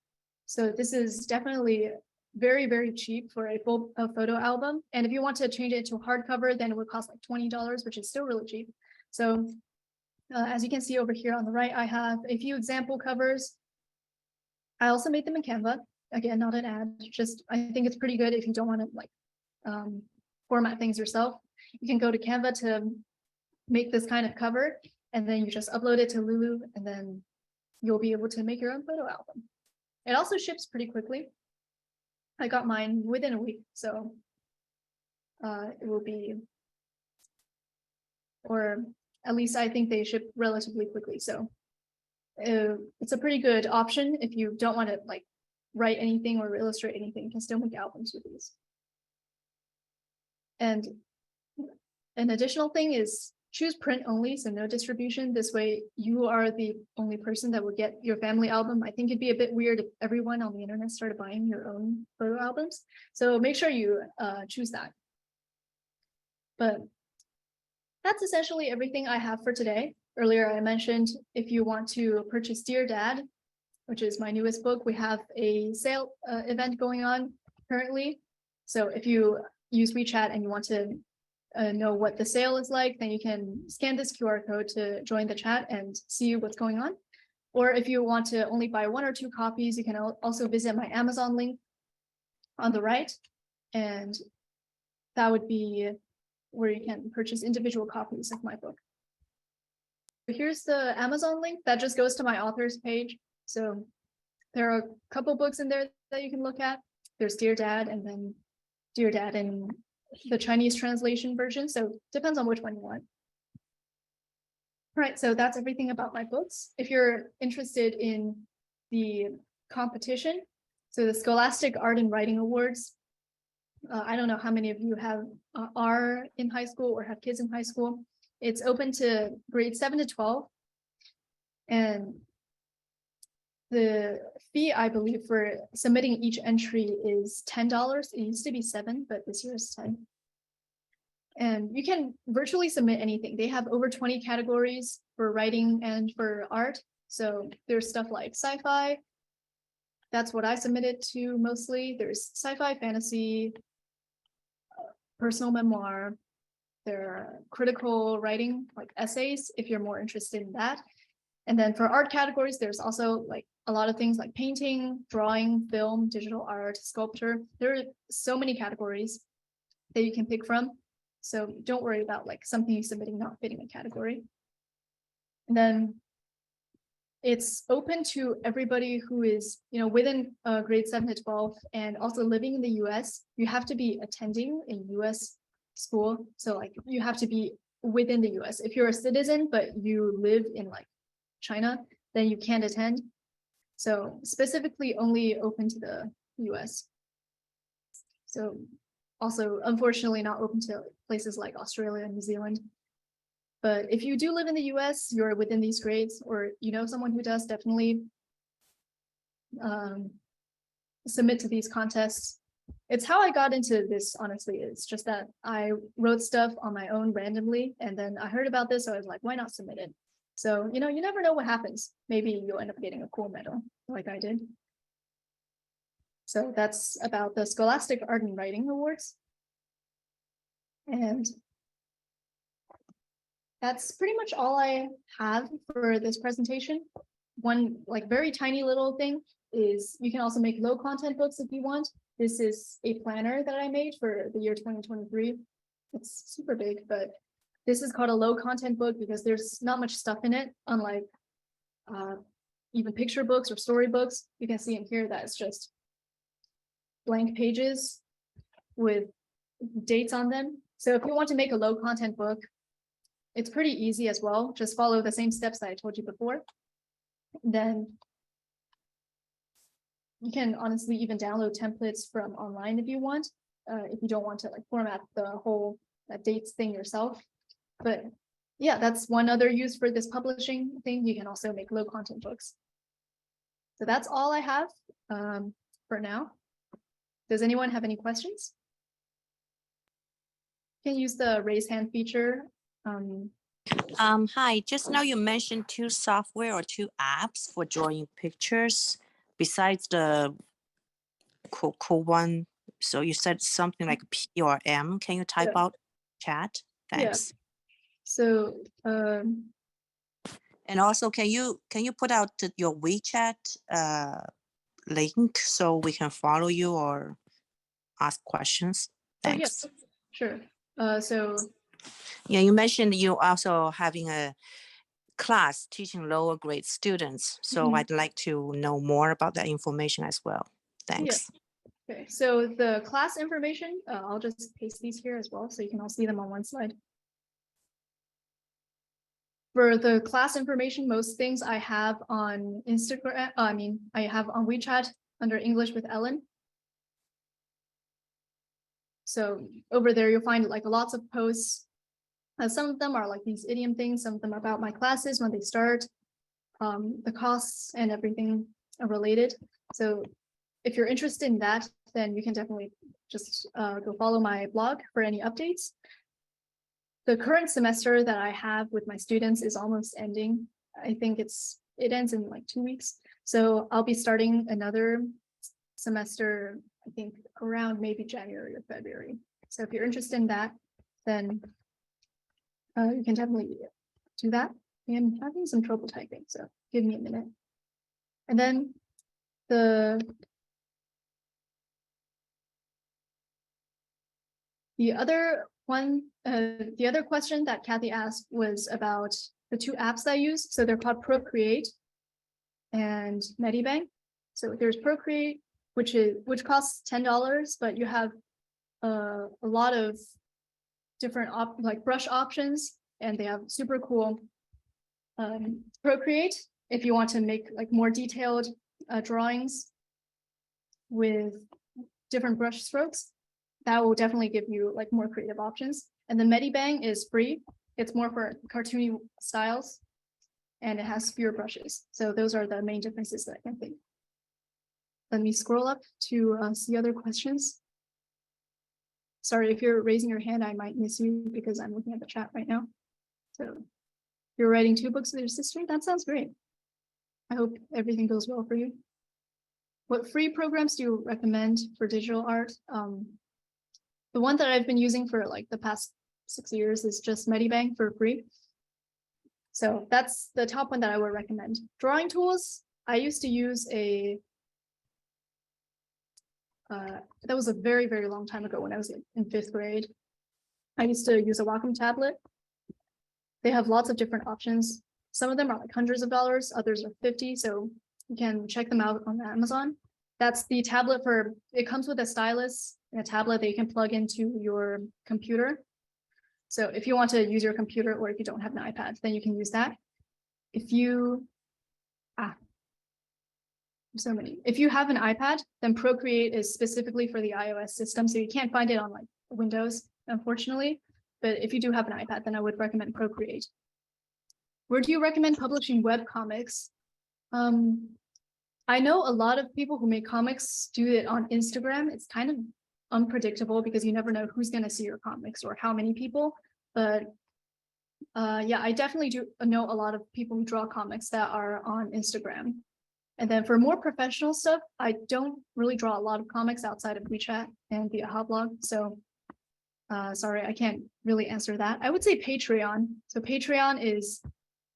So this is definitely very, very cheap for a photo album. And if you want to change it to hardcover, then it would cost like $20, which is still really cheap. So as you can see over here on the right, I have a few example covers. I also made them in Canva. Again, not an ad, just I think it's pretty good if you don't want to like format things yourself. You can go to Canva to make this kind of cover, and then you just upload it to Lulu, and then you'll be able to make your own photo album. It also ships pretty quickly. I got mine within a week, so it will be, or at least I think they ship relatively quickly. So it's a pretty good option if you don't want to like write anything or illustrate anything. You can still make albums with these. And an additional thing is choose print only, so no distribution. This way you are the only person that will get your family album. I think it'd be a bit weird if everyone on the internet started buying your own photo albums. So make sure you choose that. But that's essentially everything I have for today. Earlier I mentioned if you want to purchase Dear Dad, which is my newest book, we have a sale event going on currently. So if you use WeChat and you want to know what the sale is like, then you can scan this QR code to join the chat and see what's going on. Or if you want to only buy 1 or 2 copies, you can also visit my Amazon link on the right, and that would be where you can purchase individual copies of my book. Here's the Amazon link that just goes to my author's page. So there are a couple books in there that you can look at. There's Dear Dad, and then Dear Dad in the Chinese translation version. So depends on which one you want. All right, so that's everything about my books. If you're interested in the competition, so the Scholastic Art and Writing Awards, I don't know how many of you are in high school or have kids in high school. It's open to grades 7 to 12. And the fee, I believe, for submitting each entry is $10. It used to be $7, but this year is $10. And you can virtually submit anything. They have over 20 categories for writing and for art. So there's stuff like sci-fi. That's what I submitted to mostly. There's sci-fi, fantasy, personal memoir. There are critical writing, like essays, if you're more interested in that. And then for art categories, there's also like a lot of things like painting, drawing, film, digital art, sculpture. There are so many categories that you can pick from. So don't worry about like something you're submitting not fitting a category. And then it's open to everybody who is, within grade 7 to 12 and also living in the US. You have to be attending a US school. So like you have to be within the US. If you're a citizen, but you live in like China, then you can't attend. So specifically only open to the US. So also, unfortunately, not open to places like Australia and New Zealand. But if you do live in the US, you're within these grades, or you know someone who does, definitely submit to these contests. It's how I got into this, honestly. It's just that I wrote stuff on my own randomly, and then I heard about this, so I was like, why not submit it? So, you never know what happens. Maybe you'll end up getting a cool medal like I did. So that's about the Scholastic Art and Writing Awards. And that's pretty much all I have for this presentation. One like very tiny little thing is you can also make low content books if you want. This is a planner that I made for the year 2023. It's super big, but this is called a low content book because there's not much stuff in it, unlike even picture books or storybooks. You can see in here that it's just blank pages with dates on them. So if you want to make a low content book, it's pretty easy as well. Just follow the same steps that I told you before. Then you can honestly even download templates from online if you want, if you don't want to like format the whole dates thing yourself. But yeah, that's one other use for this publishing thing. You can also make low content books. So that's all I have for now. Does anyone have any questions? can use the raise hand feature. Hi, just now you mentioned 2 software or 2 apps for drawing pictures besides the cool one. So you said something like P or M. Can you type out chat? Thanks. So And also, can you put out your WeChat link so we can follow you or ask questions? Thanks. yes, sure. So Yeah, you mentioned you also having a class teaching lower grade students. So I'd like to know more about that information as well. Thanks. okay, so the class information, I'll just paste these here as well, so you can all see them on one slide. For the class information, most things I have on Instagram, I have on WeChat under English with Ellen. So over there, you'll find like lots of posts. Some of them are like these idiom things, some of them are about my classes, when they start, the costs and everything related. So if you're interested in that, then you can definitely just go follow my blog for any updates. The current semester that I have with my students is almost ending. I think it ends in like 2 weeks. So I'll be starting another semester, I think around maybe January or February. So if you're interested in that, then you can definitely do that. I'm having some trouble typing, so give me a minute. And then the other one, the other question that Kathy asked was about the 2 apps that I use. So they're called Procreate and Medibang. So there's Procreate, which costs $10, but you have a lot of different like brush options, and they have super cool Procreate if you want to make like more detailed drawings with different brush strokes. That will definitely give you like more creative options. And the Medibang is free. It's more for cartoony styles, and it has fewer brushes. So those are the main differences that I can think. Let me scroll up to see other questions. Sorry, if you're raising your hand, I might miss you because I'm looking at the chat right now. So you're writing 2 books with your sister? That sounds great. I hope everything goes well for you. What free programs do you recommend for digital art? The one that I've been using for like the past 6 years is just Medibang for free. So that's the top one that I would recommend. Drawing tools, I used to use that was a very, very long time ago when I was in 5th grade. I used to use a Wacom tablet. They have lots of different options. Some of them are like hundreds of dollars, others are 50. So you can check them out on Amazon. That's the tablet it comes with a stylus and a tablet that you can plug into your computer. So if you want to use your computer, or if you don't have an iPad, then you can use that. If you have an iPad, then Procreate is specifically for the iOS system. So you can't find it on like Windows, unfortunately. But if you do have an iPad, then I would recommend Procreate. Where do you recommend publishing web comics? I know a lot of people who make comics do it on Instagram. It's kind of unpredictable because you never know who's going to see your comics or how many people. But yeah, I definitely do know a lot of people who draw comics that are on Instagram. And then for more professional stuff, I don't really draw a lot of comics outside of WeChat and the AHA blog. So sorry, I can't really answer that. I would say Patreon. So Patreon is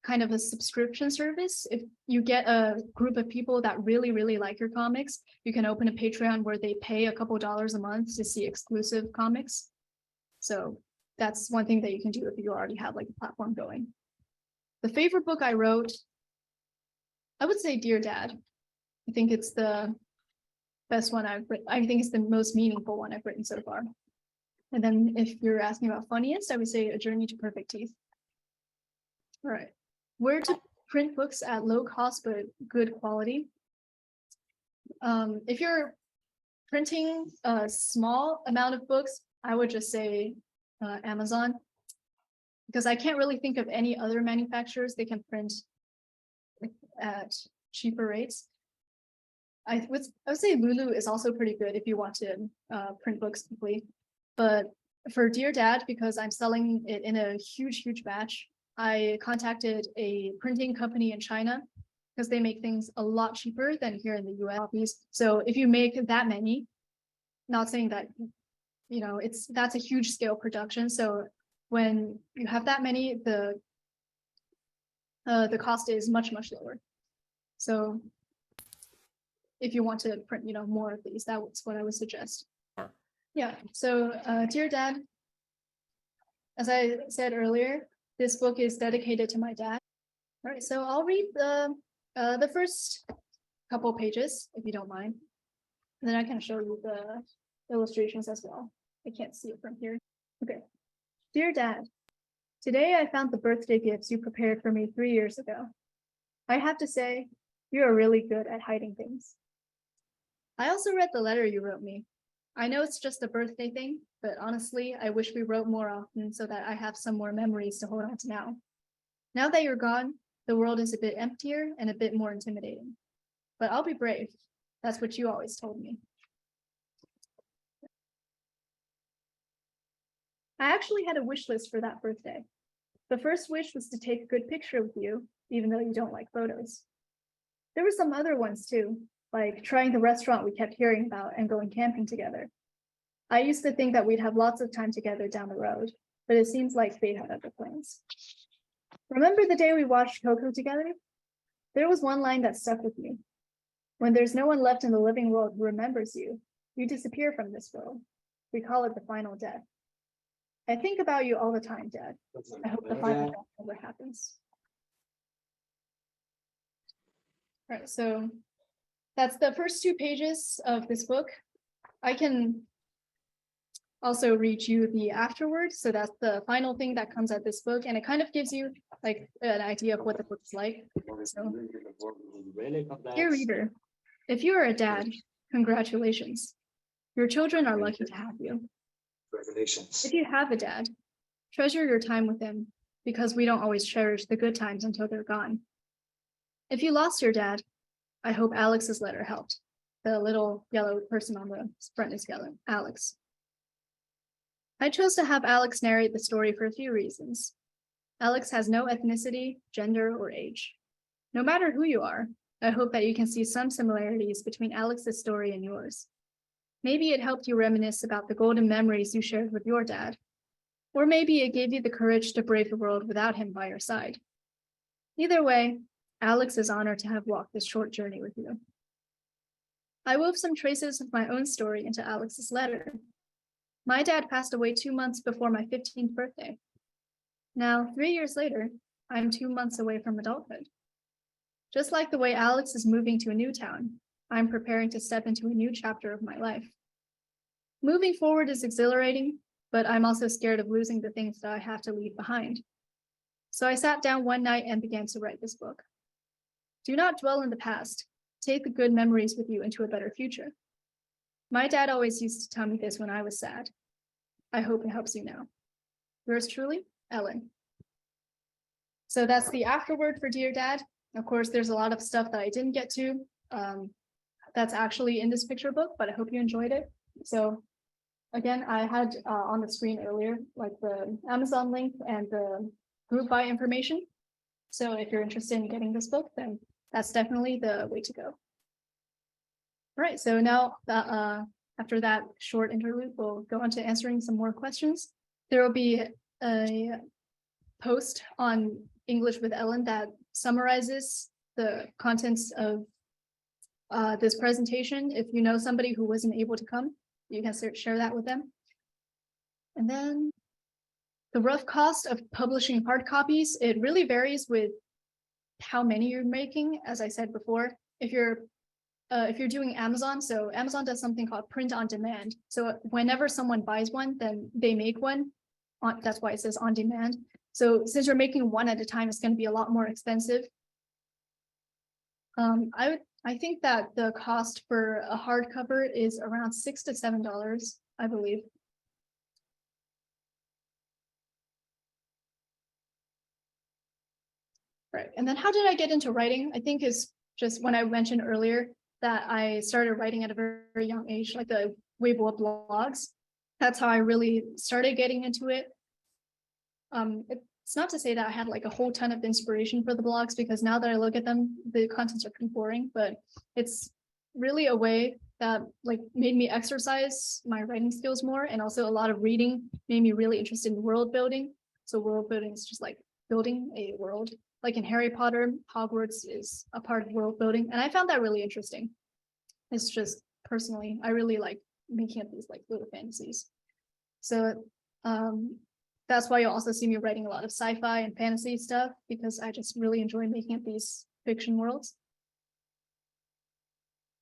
kind of a subscription service. If you get a group of people that really, really like your comics, you can open a Patreon where they pay a couple dollars a month to see exclusive comics. So that's one thing that you can do if you already have like a platform going. The favorite book I wrote, I would say Dear Dad. I think it's the best one I've written. I think it's the most meaningful one I've written so far. And then if you're asking about funniest, I would say A Journey to Perfect Teeth. All right. Where to print books at low cost but good quality? If you're printing a small amount of books, I would just say Amazon, because I can't really think of any other manufacturers they can print at cheaper rates. I would say Lulu is also pretty good if you want to print books quickly, but for Dear Dad, because I'm selling it in a huge batch, I contacted a printing company in China because they make things a lot cheaper than here in the US. So if you make that many, not saying that, you know, that's a huge scale production. So when you have that many, the cost is much lower. So if you want to print, you know, more of these, that's what I would suggest. Sure. Yeah. So Dear Dad, as I said earlier, this book is dedicated to my dad. All right, so I'll read the first couple pages, if you don't mind. And then I can show you the illustrations as well. I can't see it from here. Okay. Dear Dad, today I found the birthday gifts you prepared for me 3 years ago. I have to say, you are really good at hiding things. I also read the letter you wrote me. I know it's just a birthday thing, but honestly, I wish we wrote more often so that I have some more memories to hold on to now. Now that you're gone, the world is a bit emptier and a bit more intimidating. But I'll be brave. That's what you always told me. I actually had a wish list for that birthday. The first wish was to take a good picture with you, even though you don't like photos. There were some other ones too, like trying the restaurant we kept hearing about and going camping together. I used to think that we'd have lots of time together down the road, but it seems like fate had other plans. Remember the day we watched Coco together? There was one line that stuck with me. When there's no one left in the living world who remembers you, you disappear from this world. We call it the final death. I think about you all the time, Dad. I hope the final death never happens. All right, so that's the first 2 pages of this book. I can also read you the afterword. So that's the final thing that comes out this book. And it kind of gives you like an idea of what the book's like. So, dear reader, if you are a dad, congratulations. Your children are lucky to have you. Congratulations. If you have a dad, treasure your time with him because we don't always cherish the good times until they're gone. If you lost your dad, I hope Alex's letter helped. The little yellow person on the front is yellow, Alex. I chose to have Alex narrate the story for a few reasons. Alex has no ethnicity, gender, or age. No matter who you are, I hope that you can see some similarities between Alex's story and yours. Maybe it helped you reminisce about the golden memories you shared with your dad. Or maybe it gave you the courage to brave the world without him by your side. Either way, Alex is honored to have walked this short journey with you. I wove some traces of my own story into Alex's letter. My dad passed away 2 months before my 15th birthday. Now, 3 years later, I'm 2 months away from adulthood. Just like the way Alex is moving to a new town, I'm preparing to step into a new chapter of my life. Moving forward is exhilarating, but I'm also scared of losing the things that I have to leave behind. So I sat down one night and began to write this book. Do not dwell in the past. Take the good memories with you into a better future. My dad always used to tell me this when I was sad. I hope it helps you now. Yours truly, Ellen. So that's the afterword for Dear Dad. Of course, there's a lot of stuff that I didn't get to. That's actually in this picture book, but I hope you enjoyed it. So again, I had on the screen earlier, like the Amazon link and the group buy information. So if you're interested in getting this book, then that's definitely the way to go. All right, so now after that short interlude, we'll go on to answering some more questions. There will be a post on English with Ellen that summarizes the contents of this presentation. If you know somebody who wasn't able to come, you can share that with them. And then the rough cost of publishing hard copies, it really varies with how many you're making. As I said before, if you're doing Amazon, so Amazon does something called print on demand. So whenever someone buys one, then they make one. That's why it says on demand. So since you're making one at a time, it's going to be a lot more expensive. I think that the cost for a hardcover is around $6 to $7, I believe. Right, and then how did I get into writing? I think is just when I mentioned earlier that I started writing at a very young age, like the Weibo blogs. That's how I really started getting into it. It's not to say that I had like a whole ton of inspiration for the blogs, because now that I look at them, the contents are pretty boring, but it's really a way that like made me exercise my writing skills more. And also a lot of reading made me really interested in world building. So world building is just like building a world. Like in Harry Potter, Hogwarts is a part of world building. And I found that really interesting. It's just personally, I really like making up these like little fantasies. So that's why you'll also see me writing a lot of sci-fi and fantasy stuff, because I just really enjoy making up these fiction worlds.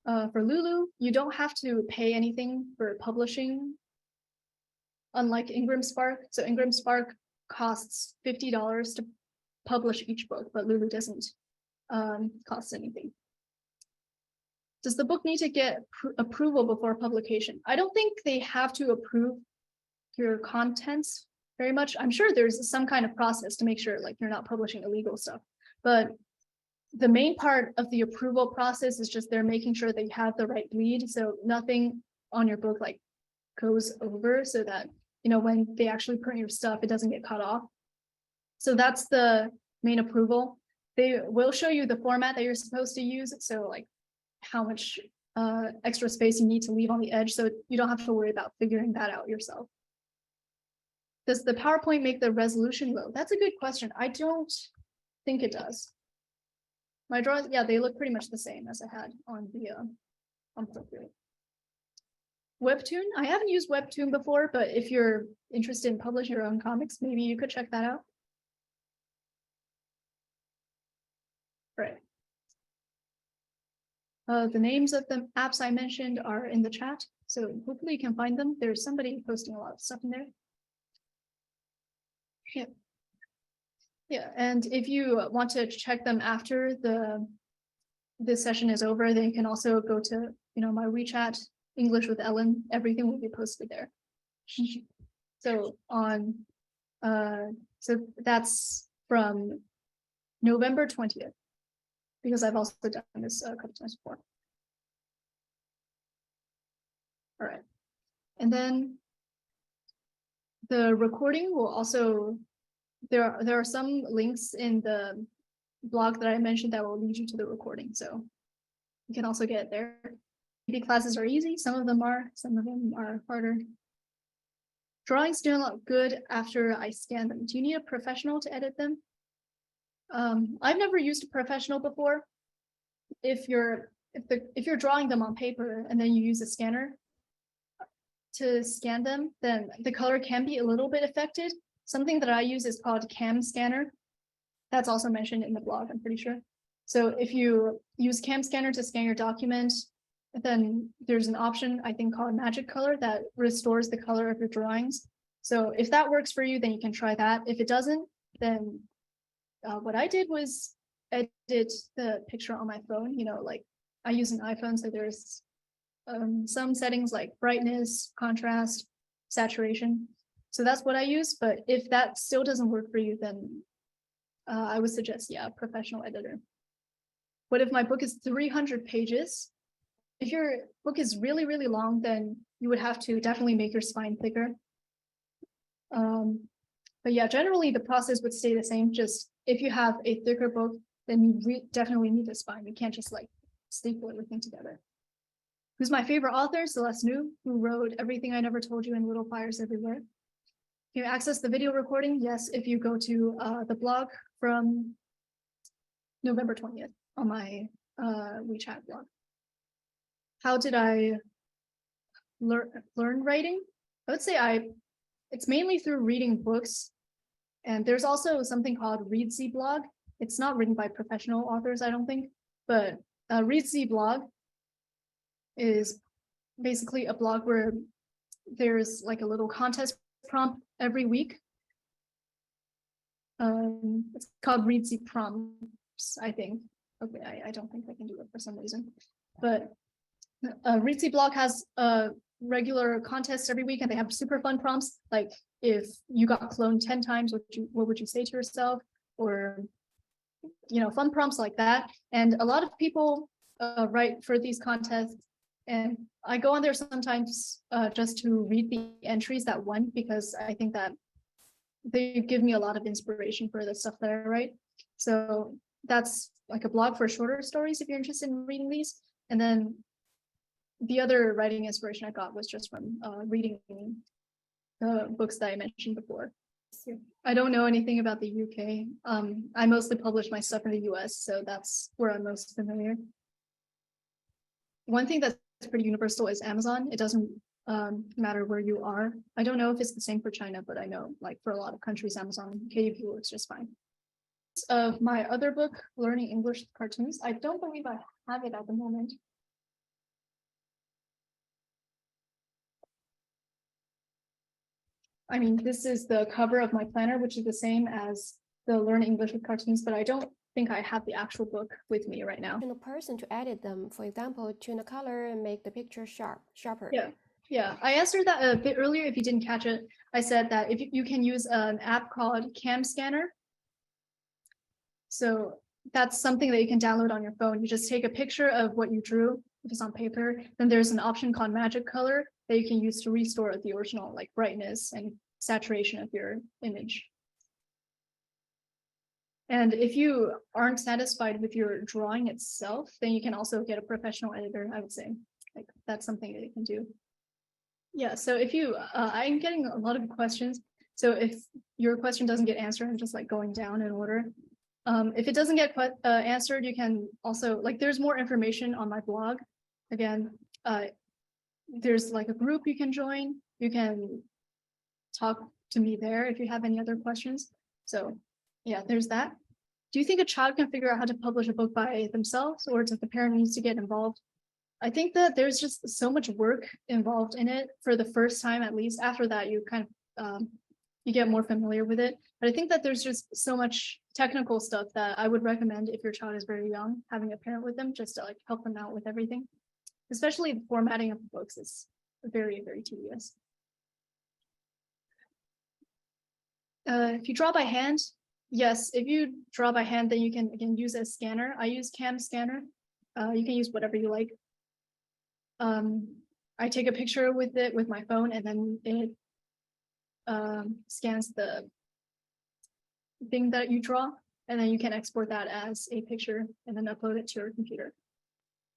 For Lulu, you don't have to pay anything for publishing, unlike Ingram Spark. So Ingram Spark costs $50 to publish each book, but Lulu doesn't cost anything. Does the book need to get approval before publication? I don't think they have to approve your contents very much. I'm sure there's some kind of process to make sure like you're not publishing illegal stuff, but the main part of the approval process is just they're making sure that you have the right bleed, so nothing on your book like goes over, so that when they actually print your stuff, it doesn't get cut off. So that's the main approval. They will show you the format that you're supposed to use, so like how much extra space you need to leave on the edge, so you don't have to worry about figuring that out yourself. Does the PowerPoint make the resolution low? That's a good question. I don't think it does. My drawings, yeah, they look pretty much the same as I had on the on Procreate. Webtoon, I haven't used Webtoon before, but if you're interested in publishing your own comics, maybe you could check that out. Right. The names of the apps I mentioned are in the chat, so hopefully you can find them. There's somebody posting a lot of stuff in there. Yeah. Yeah, and if you want to check them after this session is over, then you can also go to my WeChat, English with Ellen. Everything will be posted there. So so that's from November 20th, because I've also done this a couple times before. All right, and then the recording will also. There are some links in the blog that I mentioned that will lead you to the recording, so you can also get it there. Maybe classes are easy, some of them are harder. Drawings don't look good after I scan them. Do you need a professional to edit them? I've never used a professional before. If you're drawing them on paper and then you use a scanner to scan them, then the color can be a little bit affected. Something that I use is called Cam Scanner. That's also mentioned in the blog, I'm pretty sure. So if you use Cam Scanner to scan your document, then there's an option I think called Magic Color that restores the color of your drawings. So if that works for you, then you can try that. If it doesn't, then what I did was edit the picture on my phone. Like I use an iPhone, so there's some settings like brightness, contrast, saturation. So that's what I use, but if that still doesn't work for you, then I would suggest, a professional editor. What if my book is 300 pages? If your book is really, really long, then you would have to definitely make your spine thicker. But yeah, generally the process would stay the same. Just if you have a thicker book, then you definitely need a spine. You can't just like staple everything together. Who's my favorite author? Celeste New, who wrote Everything I Never Told You and Little Fires Everywhere. Can you access the video recording? Yes, if you go to the blog from November 20th on my WeChat blog. How did I learn writing? I would say it's mainly through reading books. And there's also something called Reedsy blog. It's not written by professional authors, I don't think, but Reedsy blog is basically a blog where there's like a little contest prompt every week. It's called Reedsy prompts, I think. Okay, I don't think I can do it for some reason, but Reedsy blog has regular contests every week, and they have super fun prompts. Like if you got cloned 10 times, what would you say to yourself? Or fun prompts like that. And a lot of people write for these contests And I go on there sometimes just to read the entries that won, because I think that they give me a lot of inspiration for the stuff that I write. So that's like a blog for shorter stories if you're interested in reading these. And then the other writing inspiration I got was just from reading the books that I mentioned before. I don't know anything about the UK. I mostly publish my stuff in the US, so that's where I'm most familiar. One thing that's pretty universal is Amazon. It doesn't matter where you are. I don't know if it's the same for China, but I know like for a lot of countries, Amazon KDP works just fine. Of my other book, Learning English with Cartoons, I don't believe I have it at the moment. I mean, this is the cover of my planner, which is the same as the Learn English with Cartoons, but I don't think I have the actual book with me right now. A person to edit them, for example, tune the color and make the picture sharper. Yeah, I answered that a bit earlier. If you didn't catch it, I said that if you can use an app called Cam Scanner. So that's something that you can download on your phone. You just take a picture of what you drew, if it's on paper. Then there's an option called Magic Color that you can use to restore the original like brightness and saturation of your image. And if you aren't satisfied with your drawing itself, then you can also get a professional editor, I would say. Like that's something that you can do. Yeah, so if you, I'm getting a lot of questions. So if your question doesn't get answered, I'm just like going down in order. If it doesn't get answered, you can also, like there's more information on my blog. Again, there's like a group you can join. You can talk to me there if you have any other questions. So yeah, there's that. Do you think a child can figure out how to publish a book by themselves, or does the parent needs to get involved? I think that there's just so much work involved in it for the first time, at least. After that, you kind of you get more familiar with it. But I think that there's just so much technical stuff that I would recommend if your child is very young, having a parent with them just to like help them out with everything. Especially the formatting of the books is very, very tedious. If you draw by hand, yes, if you draw by hand, then you can again use a scanner. I use Cam Scanner. You can use whatever you like. I take a picture with it with my phone, and then it scans the thing that you draw, and then you can export that as a picture and then upload it to your computer.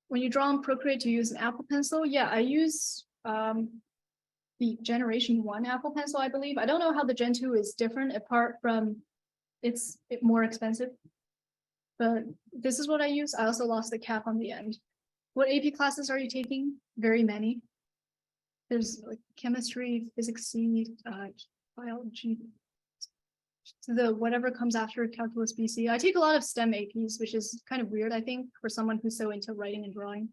When you draw on Procreate to use an Apple Pencil, yeah, I use the Generation 1 Apple Pencil, I believe. I don't know how the Gen 2 is different apart from it's more expensive, but this is what I use. I also lost the cap on the end. What AP classes are you taking? Very many. There's like chemistry, physics C, biology, the whatever comes after calculus BC. I take a lot of STEM APs, which is kind of weird, I think, for someone who's so into writing and drawing.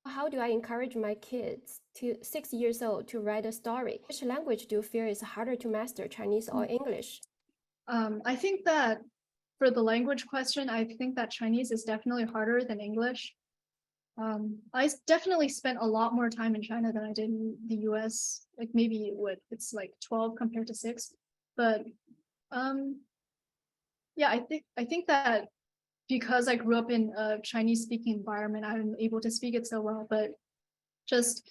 How do I encourage my kids to 6 years old to write a story? Which language do you feel is harder to master, Chinese or English? I think that for the language question, I think that Chinese is definitely harder than English. I definitely spent a lot more time in China than I did in the US. Like maybe it's like 12 compared to 6. But yeah, I think that because I grew up in a Chinese speaking environment, I'm able to speak it so well. But just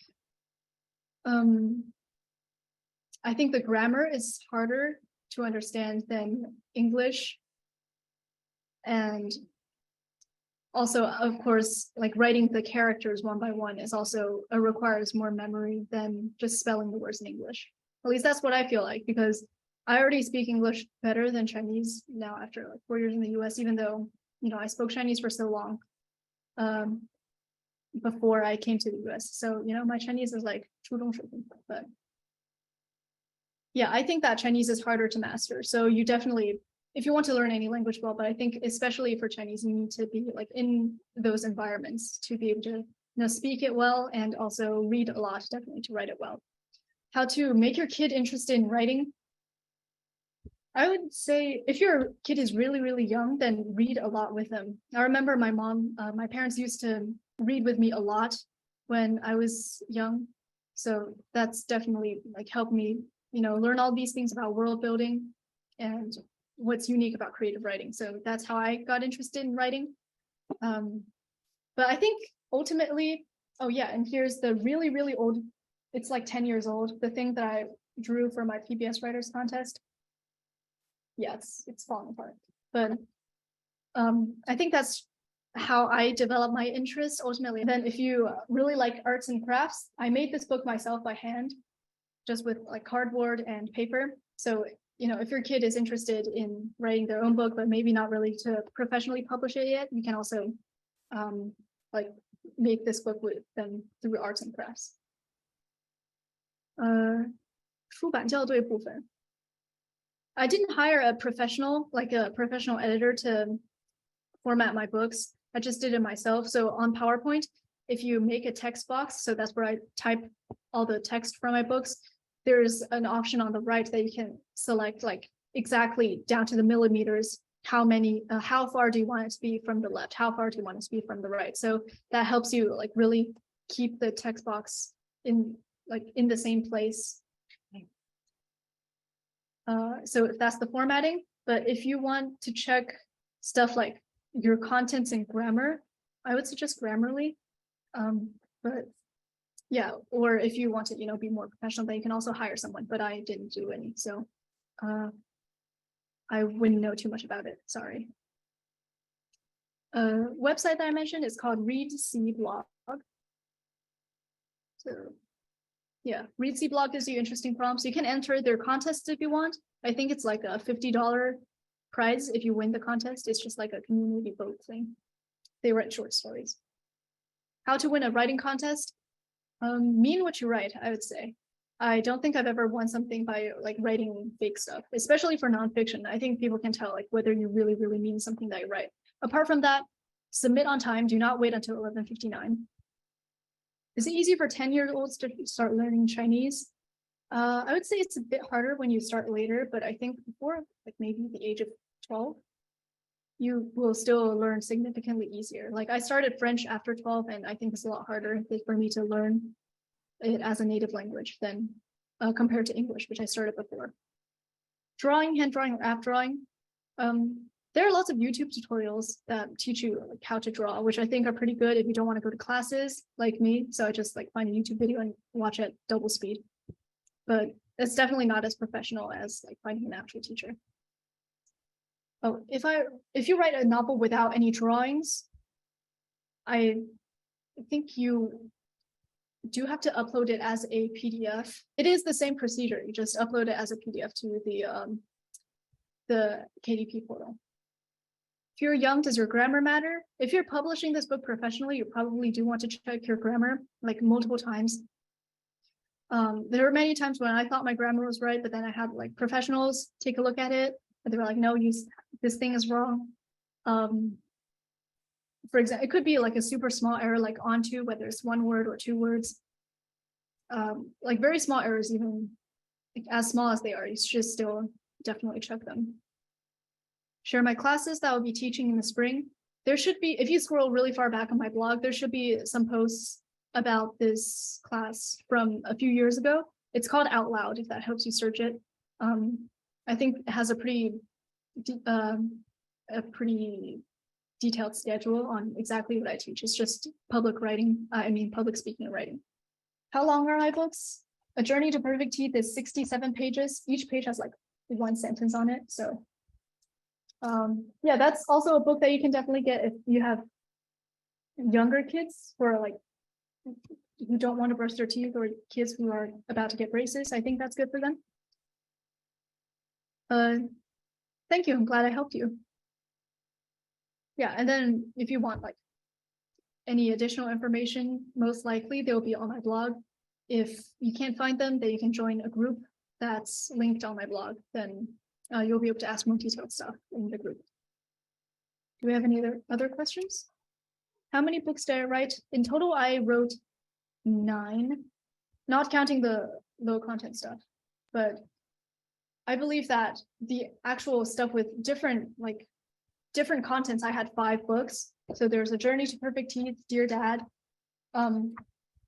I think the grammar is harder to understand than English. And also, of course, like writing the characters one by one is also requires more memory than just spelling the words in English. At least that's what I feel like, because I already speak English better than Chinese now after like 4 years in the US, even though, you know, I spoke Chinese for so long before I came to the US. So, you know, my Chinese is like 初中水平, but yeah, I think that Chinese is harder to master. So you definitely, if you want to learn any language well, but I think especially for Chinese, you need to be like in those environments to be able to, you know, speak it well and also read a lot, definitely to write it well. How to make your kid interested in writing. I would say if your kid is really, really young, then read a lot with them. I remember my mom, my parents used to read with me a lot when I was young. So that's definitely like helped me, you know, learn all these things about world building and what's unique about creative writing. So that's how I got interested in writing. But I think ultimately Oh yeah, and here's the really, really old, it's like 10 years old, the thing that I drew for my PBS Writers Contest. Yeah, it's falling apart. But I think that's how I develop my interest ultimately. Then if you really like arts and crafts, I made this book myself by hand, just with like cardboard and paper. So, you know, if your kid is interested in writing their own book, but maybe not really to professionally publish it yet, you can also like make this book with them through arts and crafts. 出版校对部分 I didn't hire a professional, like a professional editor to format my books. I just did it myself. So on PowerPoint, if you make a text box, so that's where I type all the text from my books, there's an option on the right that you can select like exactly down to the millimeters, how far do you want it to be from the left? How far do you want it to be from the right? So that helps you like really keep the text box in the same place. So if that's the formatting, but if you want to check stuff like your contents and grammar, I would suggest Grammarly. But yeah, or if you want to, you know, be more professional, then you can also hire someone, but I didn't do any. So I wouldn't know too much about it. Sorry. Website that I mentioned is called Reedsy Blog. So yeah, Reedsy Blog gives you interesting prompts. You can enter their contest if you want. I think it's like a $50 prize if you win the contest. It's just like a community vote thing. They write short stories. How to win a writing contest? Mean what you write, I would say. I don't think I've ever won something by like writing fake stuff, especially for nonfiction. I think people can tell like whether you really, really mean something that you write. Apart from that, submit on time. Do not wait until 11:59. Is it easy for 10-year-olds to start learning Chinese? I would say it's a bit harder when you start later, but I think before like maybe the age of 12, you will still learn significantly easier. Like I started French after 12, and I think it's a lot harder for me to learn it as a native language than compared to English, which I started before. Drawing, hand drawing, or app drawing. There are lots of YouTube tutorials that teach you like how to draw, which I think are pretty good if you don't want to go to classes like me. So I just like find a YouTube video and watch at double speed. But it's definitely not as professional as like finding an actual teacher. Oh, if you write a novel without any drawings, I think you do have to upload it as a PDF. It is the same procedure. You just upload it as a PDF to the KDP portal. If you're young, does your grammar matter? If you're publishing this book professionally, you probably do want to check your grammar like multiple times. There were many times when I thought my grammar was right, but then I had like professionals take a look at it, and they were like, "No, this thing is wrong." For example, it could be like a super small error, like onto, whether it's one word or two words. Like very small errors, even like as small as they are, you should still definitely check them. Share my classes that I'll be teaching in the spring. There should be, if you scroll really far back on my blog, there should be some posts about this class from a few years ago. It's called Out Loud, if that helps you search it. I think it has a pretty detailed schedule on exactly what I teach. It's just public speaking and writing. How long are my books? A Journey to Perfect Teeth is 67 pages. Each page has like one sentence on it. So yeah, that's also a book that you can definitely get if you have younger kids who are like, who don't want to brush their teeth, or kids who are about to get braces. I think that's good for them. Thank you. I'm glad I helped you. Yeah, and then if you want like any additional information, most likely they'll be on my blog. If you can't find them, then you can join a group that's linked on my blog. Then you'll be able to ask more detailed stuff in the group. Do we have any other questions? How many books did I write? In total, I wrote 9, not counting the low content stuff. But I believe that the actual stuff with different contents, I had 5 books. So there's A Journey to Perfect Teeth, Dear Dad.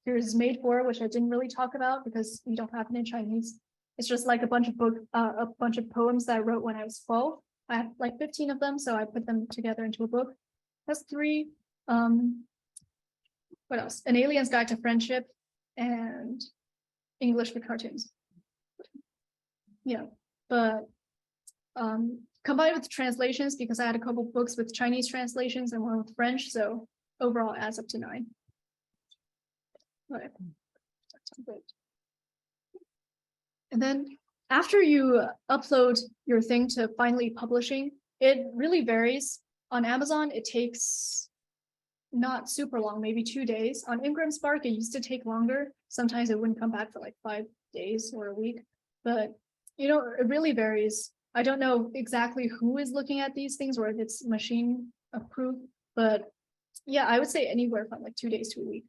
There's Made For, which I didn't really talk about because we don't have it in Chinese. It's just like a bunch of poems that I wrote when I was 12. I have like 15 of them, so I put them together into a book. That's 3. what else? An Alien's Guide to Friendship and English for Cartoons. Yeah, but combined with translations, because I had a couple books with Chinese translations and one with French, so overall it adds up to 9. Right. And then after you upload your thing to finally publishing, it really varies. On Amazon, it takes not super long, maybe 2 days. On Ingram Spark, it used to take longer. Sometimes it wouldn't come back for like 5 days or a week, but you know, it really varies. I don't know exactly who is looking at these things or if it's machine approved, but yeah, I would say anywhere from like 2 days to a week.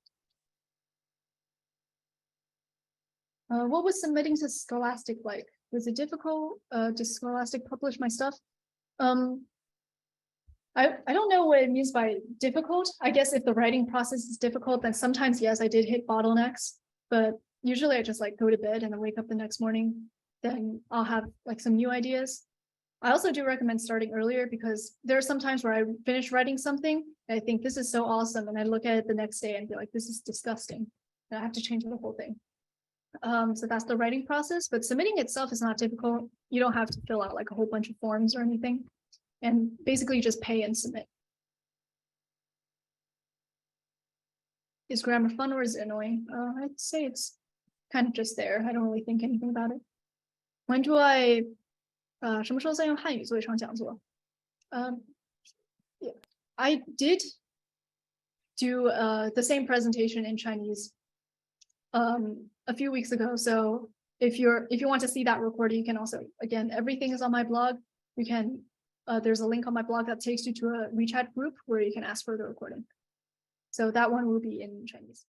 What was submitting to Scholastic like? Was it difficult? Did Scholastic publish my stuff? I don't know what it means by difficult. I guess if the writing process is difficult, then sometimes, yes, I did hit bottlenecks, but usually I just like go to bed and then wake up the next morning, then I'll have like some new ideas. I also do recommend starting earlier because there are some times where I finish writing something and I think this is so awesome. And I look at it the next day and be like, this is disgusting. And I have to change the whole thing. So that's the writing process, but submitting itself is not difficult. You don't have to fill out like a whole bunch of forms or anything, and basically just pay and submit. Is grammar fun or is it annoying? I'd say it's kind of just there. I don't really think anything about it. When do I 什么时候在用汉语做一场讲座? Yeah, I did do the same presentation in Chinese a few weeks ago. So if you want to see that recording, you can also, again, everything is on my blog. You can, there's a link on my blog that takes you to a WeChat group where you can ask for the recording. So that one will be in Chinese.